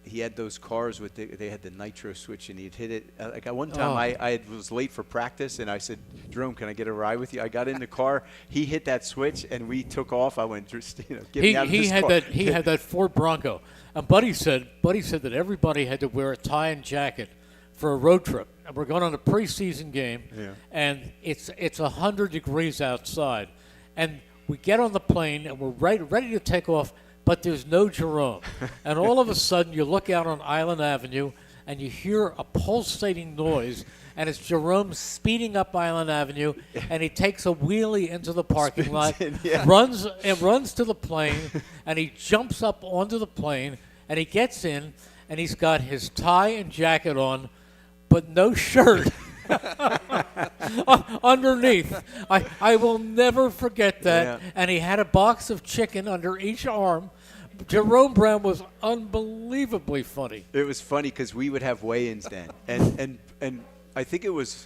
He had those cars with they had the nitro switch, and he'd hit it. Like at one time, I was late for practice, and I said, "Jerome, can I get a ride with you?" I got in the car. He hit that switch, and we took off. I went, get me out of this car. He had that Ford Bronco, and Buddy said that everybody had to wear a tie and jacket for a road trip. And we're going on a preseason game, and it's 100 degrees outside, and we get on the plane, and we're ready to take off. But there's no Jerome. And all of a sudden, you look out on Island Avenue, and you hear a pulsating noise, and it's Jerome speeding up Island Avenue, and he takes a wheelie into the parking lot, runs to the plane, and he jumps up onto the plane, and he gets in, and he's got his tie and jacket on, but no shirt. Underneath. I will never forget that. Yeah. And he had a box of chicken under each arm. Jerome Brown was unbelievably funny. It was funny because we would have weigh-ins then. And I think it was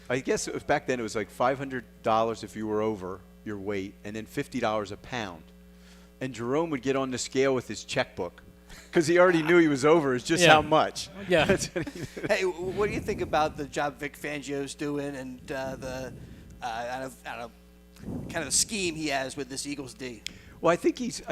back then it was like $500 if you were over your weight, and then $50 a pound. And Jerome would get on the scale with his checkbook, because he already knew he was over. It's just how much. Yeah. Hey, what do you think about the job Vic Fangio's doing, and the kind of the scheme he has with this Eagles D? Well, I think he's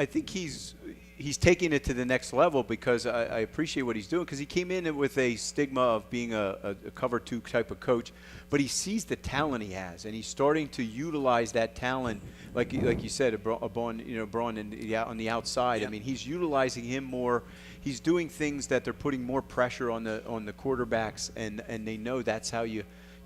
taking it to the next level, because I appreciate what he's doing, because he came in with a stigma of being a cover two type of coach, but he sees the talent he has, and he's starting to utilize that talent, like you said, Braun, on the outside. Yeah. I mean, he's utilizing him more. He's doing things that they're putting more pressure on the quarterbacks, and they know that's how you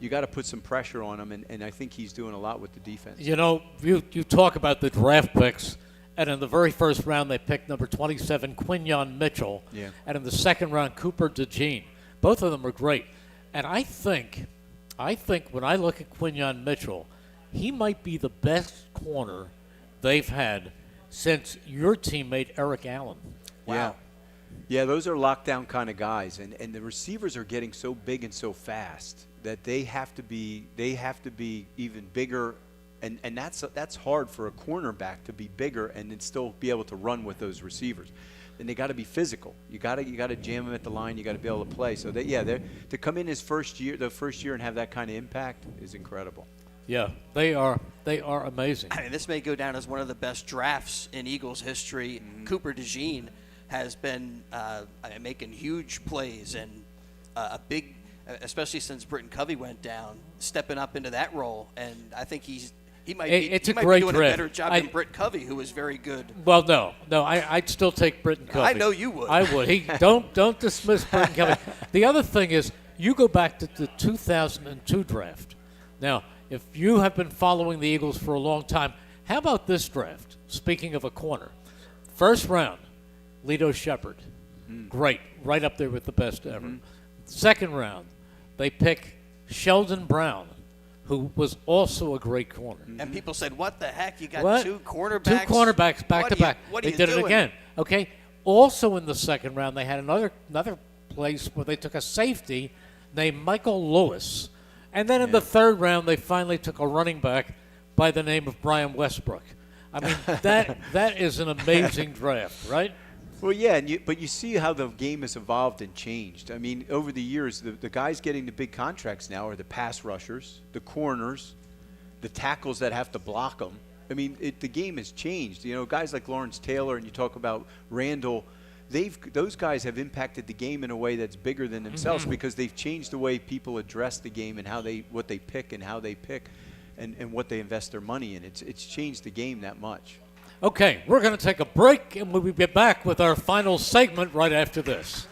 got to put some pressure on them, and I think he's doing a lot with the defense. You talk about the draft picks. And in the very first round, they picked number 27, Quinyon Mitchell. Yeah. And in the second round, Cooper DeJean. Both of them were great. And I think when I look at Quinyon Mitchell, he might be the best corner they've had since your teammate Eric Allen. Wow. Yeah, those are lockdown kind of guys, and the receivers are getting so big and so fast that they have to be even bigger. And that's hard for a cornerback to be bigger and then still be able to run with those receivers. And they got to be physical. You got to jam them at the line. You got to be able to play. So to come in the first year and have that kind of impact is incredible. Yeah, they are amazing. I mean, this may go down as one of the best drafts in Eagles history. Mm-hmm. Cooper DeJean has been making huge plays and a big especially since Britton Covey went down, stepping up into that role. And I think he might It's be a great doing draft. a better job than Britton Covey, who was very good. Well, no, I'd still take Britton Covey. I know you would. I would. Don't dismiss Britton Covey. The other thing is, you go back to the 2002 draft. Now, if you have been following the Eagles for a long time, how about this draft? Speaking of a corner, first round, Lito Shepherd, great, right up there with the best ever. Second round, they pick Sheldon Brown, who was also a great corner. And people said, "What the heck? You got two cornerbacks? Two cornerbacks back to back. What are They you did doing?" it again. Okay. Also in the second round, they had another place where they took a safety named Michael Lewis, and then in the third round, they finally took a running back by the name of Brian Westbrook. I mean, that is an amazing draft, right? Well, yeah, but you see how the game has evolved and changed. I mean, over the years, the guys getting the big contracts now are the pass rushers, the corners, the tackles that have to block them. I mean, the game has changed. You know, guys like Lawrence Taylor, and you talk about Randall, those guys have impacted the game in a way that's bigger than themselves because they've changed the way people address the game and what they pick and how they pick and what they invest their money in. It's changed the game that much. Okay, we're going to take a break, and we'll be back with our final segment right after this.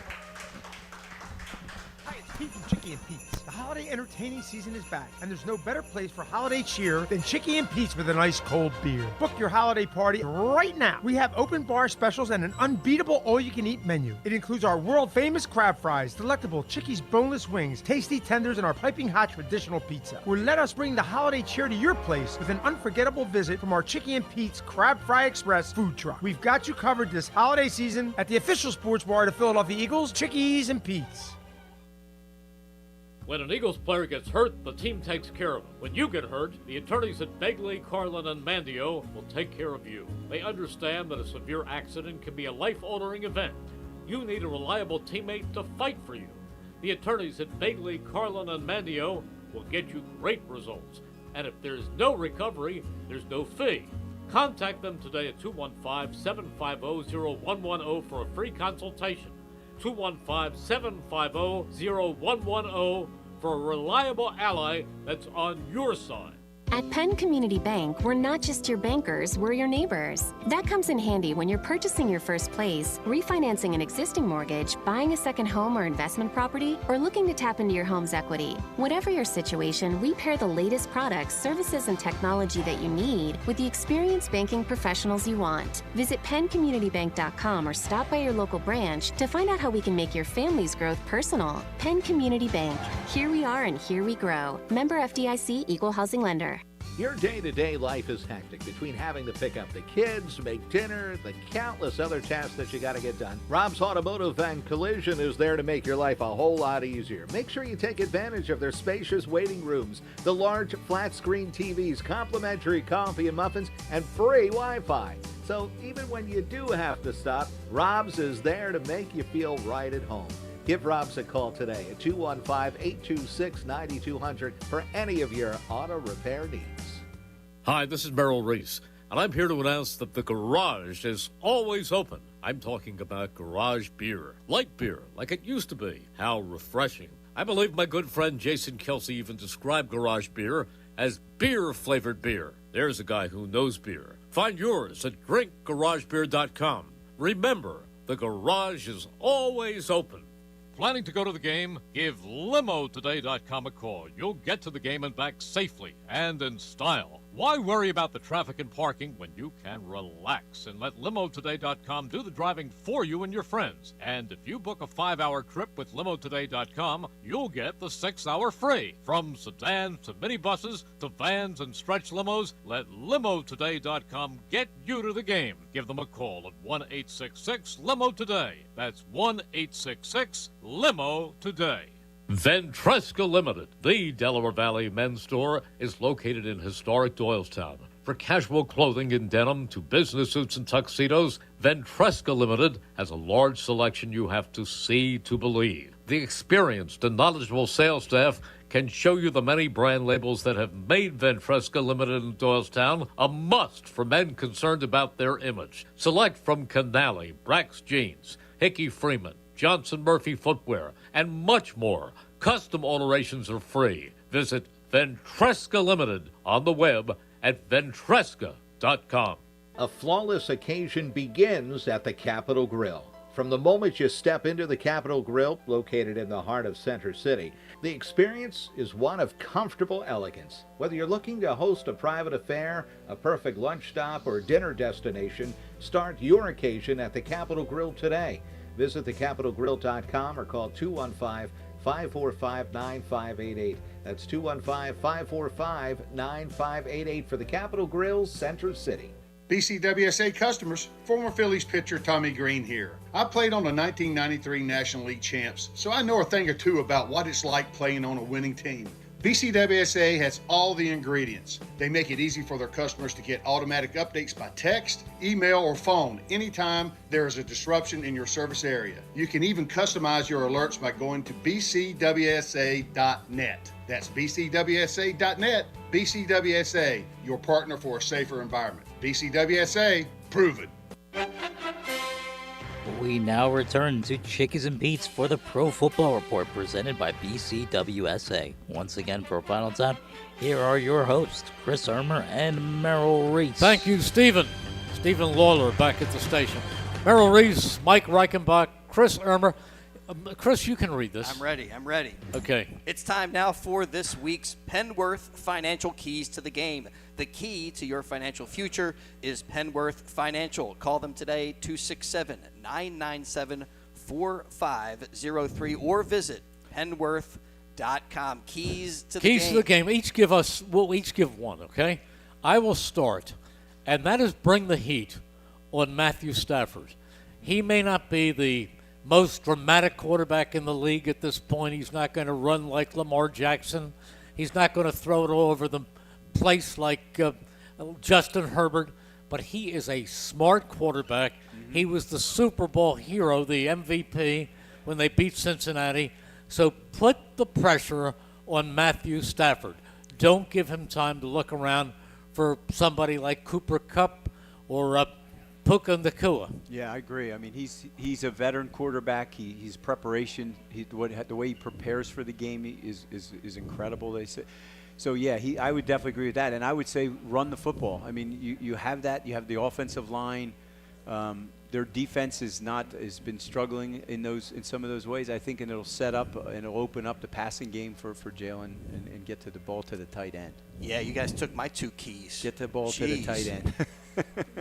Hi, it's Pete from Chicky and Pete's. The holiday entertaining season is back, and there's no better place for holiday cheer than Chicky and Pete's with a nice cold beer. Book your holiday party right now. We have open bar specials and an unbeatable all-you-can-eat menu. It includes our world-famous crab fries, delectable Chicky's boneless wings, tasty tenders, and our piping hot traditional pizza. Or let us bring the holiday cheer to your place with an unforgettable visit from our Chicky and Pete's Crab Fry Express food truck. We've got you covered this holiday season at the official sports bar of the Philadelphia Eagles, Chickies and Pete's. When an Eagles player gets hurt, the team takes care of him. When you get hurt, the attorneys at Begley, Carlin, and Mandio will take care of you. They understand that a severe accident can be a life-altering event. You need a reliable teammate to fight for you. The attorneys at Begley, Carlin, and Mandio will get you great results. And if there's no recovery, there's no fee. Contact them today at 215-750-0110 for a free consultation. 215-750-0110 for a reliable ally that's on your side. At Penn Community Bank, we're not just your bankers, we're your neighbors. That comes in handy when you're purchasing your first place, refinancing an existing mortgage, buying a second home or investment property, or looking to tap into your home's equity. Whatever your situation, we pair the latest products, services, and technology that you need with the experienced banking professionals you want. Visit PennCommunityBank.com or stop by your local branch to find out how we can make your family's growth personal. Penn Community Bank. Here we are and here we grow. Member FDIC, Equal Housing Lender. Your day-to-day life is hectic between having to pick up the kids, make dinner, the countless other tasks that you got to get done. Rob's Automotive and Collision is there to make your life a whole lot easier. Make sure you take advantage of their spacious waiting rooms, the large flat-screen TVs, complimentary coffee and muffins, and free Wi-Fi. So even when you do have to stop, Rob's is there to make you feel right at home. Give Rob's a call today at 215-826-9200 for any of your auto repair needs. Hi, this is Merrill Reese, and I'm here to announce that the garage is always open. I'm talking about garage beer. Light beer, like it used to be. How refreshing. I believe my good friend Jason Kelsey even described garage beer as beer-flavored beer. There's a guy who knows beer. Find yours at drinkgaragebeer.com. Remember, the garage is always open. Planning to go to the game? Give LimoToday.com a call. You'll get to the game and back safely and in style. Why worry about the traffic and parking when you can relax and let LimoToday.com do the driving for you and your friends? And if you book a 5-hour trip with LimoToday.com, you'll get the 6-hour free. From sedans to minibuses to vans and stretch limos, let LimoToday.com get you to the game. Give them a call at 1-866-LIMO-TODAY. That's 1-866-LIMO-TODAY. Ventresca Limited, the Delaware Valley men's store, is located in historic Doylestown. For casual clothing in denim to business suits and tuxedos, Ventresca Limited has a large selection you have to see to believe. The experienced and knowledgeable sales staff can show you the many brand labels that have made Ventresca Limited in Doylestown a must for men concerned about their image. Select from Canali, Brax Jeans, Hickey Freeman, Johnson Murphy Footwear, and much more. Custom alterations are free. Visit Ventresca Limited on the web at ventresca.com. A flawless occasion begins at the Capitol Grill. From the moment you step into the Capitol Grill, located in the heart of Center City, the experience is one of comfortable elegance. Whether you're looking to host a private affair, a perfect lunch stop, or dinner destination, start your occasion at the Capitol Grill today. Visit thecapitolgrill.com or call 215-545-9588. That's 215-545-9588 for the Capitol Grill, Center City. BCWSA customers, former Phillies pitcher Tommy Green here. I played on the 1993 National League champs, so I know a thing or two about what it's like playing on a winning team. BCWSA has all the ingredients. They make it easy for their customers to get automatic updates by text, email, or phone anytime there is a disruption in your service area. You can even customize your alerts by going to bcwsa.net. That's bcwsa.net. BCWSA, your partner for a safer environment. BCWSA, proven. We now return to Chickies and Pete's for the Pro Football Report presented by BCWSA. Once again, for a final time, here are your hosts, Chris Ermer and Merrill Reese. Thank you, Stephen. Stephen Lawler back at the station. Merrill Reese, Mike Reichenbach, Chris Ermer. Chris, you can read this. I'm ready. Okay. It's time now for this week's Penworth Financial Keys to the Game. The key to your financial future is Penworth Financial. Call them today, 267-997-4503, or visit penworth.com. Keys to the game. Keys to the game. We'll each give one, okay? I will start, and that is bring the heat on Matthew Stafford. He may not be the most dramatic quarterback in the league at this point. He's not going to run like Lamar Jackson. He's not going to throw it all over the place like Justin Herbert. But he is a smart quarterback. Mm-hmm. He was the Super Bowl hero, the MVP, when they beat Cincinnati. So put the pressure on Matthew Stafford. Don't give him time to look around for somebody like Cooper Kupp or Puka Nacua. Yeah, I agree. I mean, he's a veteran quarterback. He's preparation. The way he prepares for the game is incredible. They say. So yeah, I would definitely agree with that. And I would say run the football. I mean, you have that. You have the offensive line. Their defense has been struggling in some of those ways. I think, and it'll set up and it'll open up the passing game for Jalen and get to the ball to the tight end. Yeah, you guys took my two keys. Get the ball to the tight end.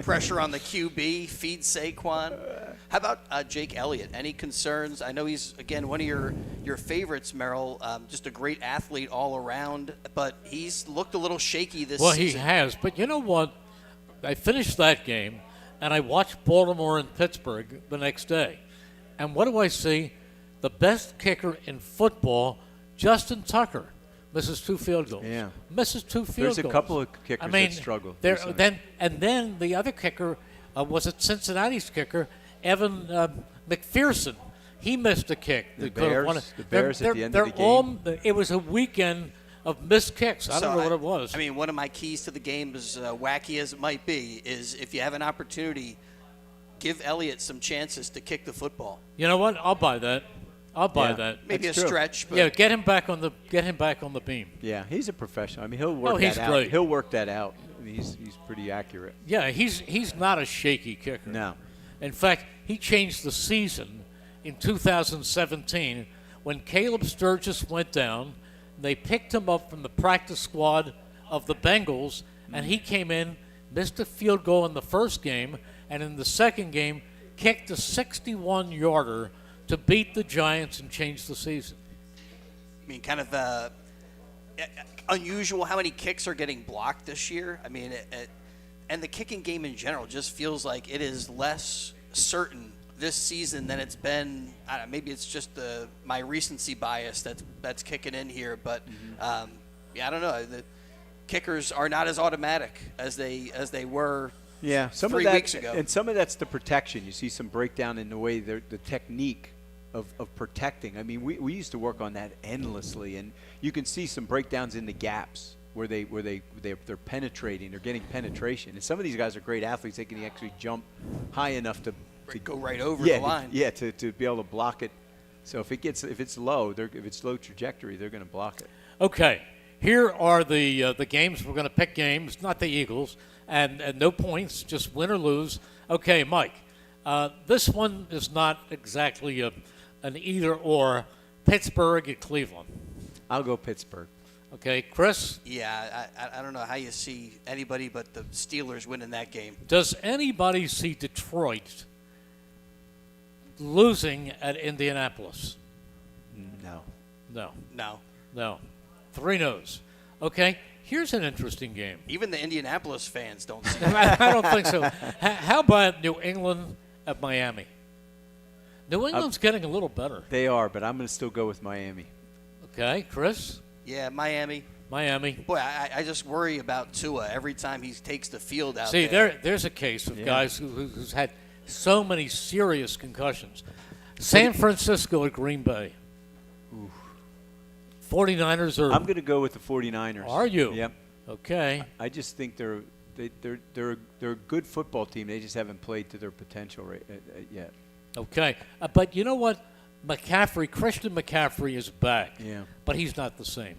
Pressure on the QB, feed Saquon. How about Jake Elliott? Any concerns? I know he's, again, one of your favorites, Merrill. Just a great athlete all around, but he's looked a little shaky this season. Well, he has. But you know what? I finished that game, and I watched Baltimore and Pittsburgh the next day. And what do I see? The best kicker in football, Justin Tucker. Misses 2 field goals. Yeah. Misses 2 field goals. There's a couple of kickers that struggle. Then the other kicker was it Cincinnati's kicker, Evan McPherson. He missed a kick. The Bears at the end of the game. It was a weekend of missed kicks. I don't know what it was. I mean, one of my keys to the game, as wacky as it might be, is if you have an opportunity, give Elliott some chances to kick the football. You know what? I'll buy that. that. Maybe That's a true. stretch, but Yeah, get him back on the beam. Yeah, he's a professional. I mean, he'll work that out. Great. He'll work that out. I mean, he's pretty accurate. Yeah, he's not a shaky kicker. No. In fact, he changed the season in 2017 when Caleb Sturgis went down. They picked him up from the practice squad of the Bengals, and he came in, missed a field goal in the first game, and in the second game kicked a 61-yarder to beat the Giants and change the season. I mean, kind of unusual how many kicks are getting blocked this year. I mean, and the kicking game in general just feels like it is less certain this season than it's been. I don't know, maybe it's just my recency bias that's kicking in here, but I don't know. The kickers are not as automatic as they were. Yeah, 3 weeks ago. And some of that's the protection. You see some breakdown in the way the technique of protecting. I mean, we used to work on that endlessly, and you can see some breakdowns in the gaps where they're penetrating, they're getting penetration. And some of these guys are great athletes. They can actually jump high enough to go right over the line. To be able to block it So if it's low, if it's low trajectory, they're going to block it. Okay, here are the games. We're going to pick games, not the Eagles, and no points, just win or lose. Okay, Mike, this one is not exactly an either-or. Pittsburgh at Cleveland. I'll go Pittsburgh. Okay, Chris? Yeah, I don't know how you see anybody but the Steelers winning that game. Does anybody see Detroit losing at Indianapolis? No. No. 3 no's. Okay, here's an interesting game. Even the Indianapolis fans don't see I don't think so. How about New England at Miami? New England's getting a little better. They are, but I'm going to still go with Miami. Okay, Chris? Yeah, Miami. Boy, I just worry about Tua every time he takes the field out See, there. there's a case of guys who's had so many serious concussions. San Francisco at Green Bay. Ooh. 49ers are. I'm going to go with the 49ers. Are you? Yep. Okay. I just think they're a good football team. They just haven't played to their potential yet. Okay, but you know what? Christian McCaffrey is back. Yeah. But he's not the same.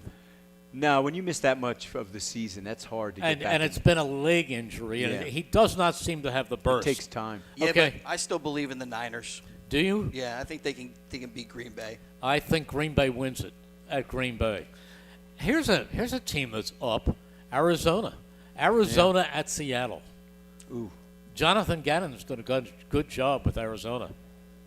No, when you miss that much of the season, that's hard to get back. And it's been a leg injury, and he does not seem to have the burst. It takes time. Yeah, okay. but I still believe in the Niners. Do you? Yeah, I think they can beat Green Bay. I think Green Bay wins it at Green Bay. Here's a team that's up. Arizona at Seattle. Ooh. Jonathan Gannon's done a good job with Arizona.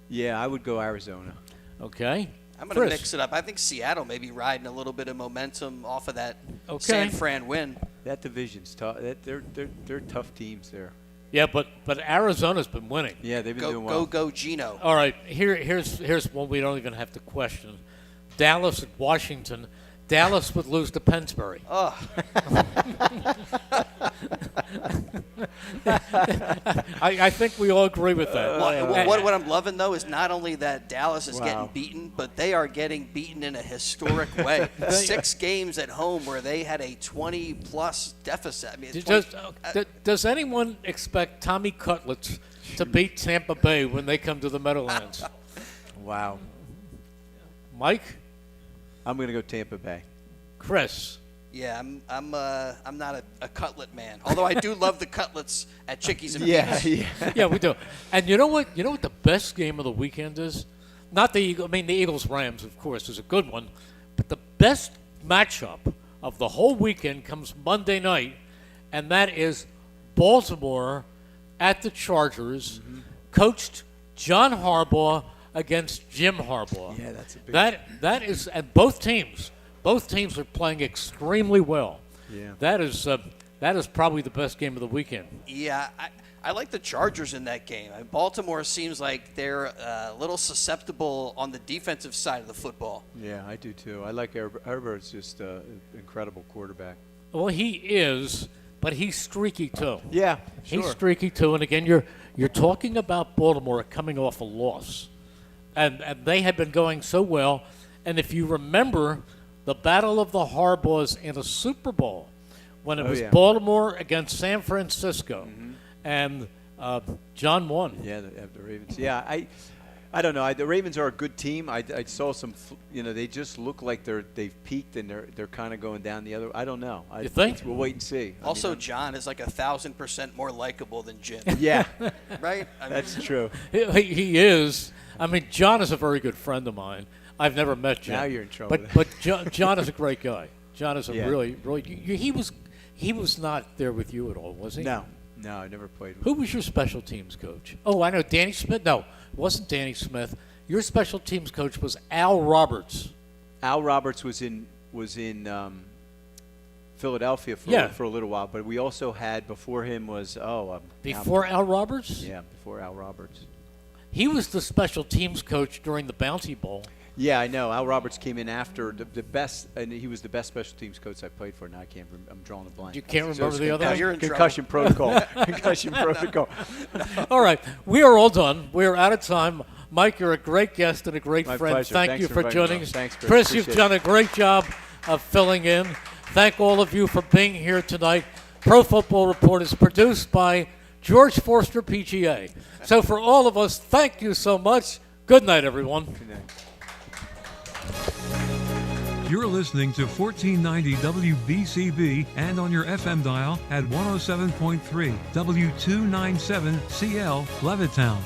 Yeah, I would go Arizona. Okay. I'm going to mix it up. I think Seattle may be riding a little bit of momentum off of that San Fran win. That division's tough. They're tough teams there. Yeah, but Arizona's been winning. Yeah, they've been doing well. Go, Gino. All right, here's one we don't even have to question. Dallas at Washington. Dallas would lose to Pennsbury. Oh. I think we all agree with that. What I'm loving, though, is not only that Dallas is getting beaten, but they are getting beaten in a historic way. 6 games at home where they had a 20-plus deficit. I mean, does anyone expect Tommy Cutlets to beat Tampa Bay when they come to the Meadowlands? Wow. Mike? I'm going to go Tampa Bay. Chris? Yeah, I'm not a cutlet man. Although I do love the cutlets at Chickies and Yeah, Pete's. Yeah, we do. And you know what? You know what the best game of the weekend is? Not the Eagles. I mean, the Eagles-Rams, of course, is a good one. But the best matchup of the whole weekend comes Monday night, and that is Baltimore at the Chargers, coached John Harbaugh against Jim Harbaugh. Yeah, that's a big that is, and both teams are playing extremely well. Yeah. That is probably the best game of the weekend. Yeah, I like the Chargers in that game. I mean, Baltimore seems like they're a little susceptible on the defensive side of the football. Yeah, I do too. I like Herbert's just an incredible quarterback. Well, he is, but he's streaky too. Yeah, sure. He's streaky too. And again, you're talking about Baltimore coming off a loss. And they had been going so well. And if you remember the Battle of the Harbaughs in a Super Bowl, when it was Baltimore against San Francisco, and John won. Yeah, the Ravens. Yeah, I don't know. The Ravens are a good team. I saw some, they just look like they've peaked and they're kind of going down the other. I don't know. You think? We'll wait and see. Also, John is like 1,000% more likable than Jim. Yeah, right. That's true. He is. I mean, John is a very good friend of mine. I've never met Jim. Now you're in trouble. But John is a great guy. John is a really. He was not there with you at all, was he? No, I never played with Who was your special teams coach? Oh, I know, Danny Smith. No, it wasn't Danny Smith. Your special teams coach was Al Roberts. Al Roberts was in Philadelphia for a little while, but we also had before him was before Al Roberts? Yeah, before Al Roberts. He was the special teams coach during the Bounty Bowl. Yeah, I know. Al Roberts came in after the best, and he was the best special teams coach I played for. Now I can't. I'm drawing a blank. You can't remember the other? No, you're in concussion protocol. Concussion protocol. All right, we are all done. We are out of time. Mike, you're a great guest and a great My friend. pleasure. Thank Thanks you for joining us. Thanks, Chris, you've Appreciate done a great job of filling in. Thank all of you for being here tonight. Pro Football Report is produced by George Forster, PGA. So for all of us, thank you so much. Good night, everyone. Good night. You're listening to 1490 WBCB and on your FM dial at 107.3 W297CL Levittown.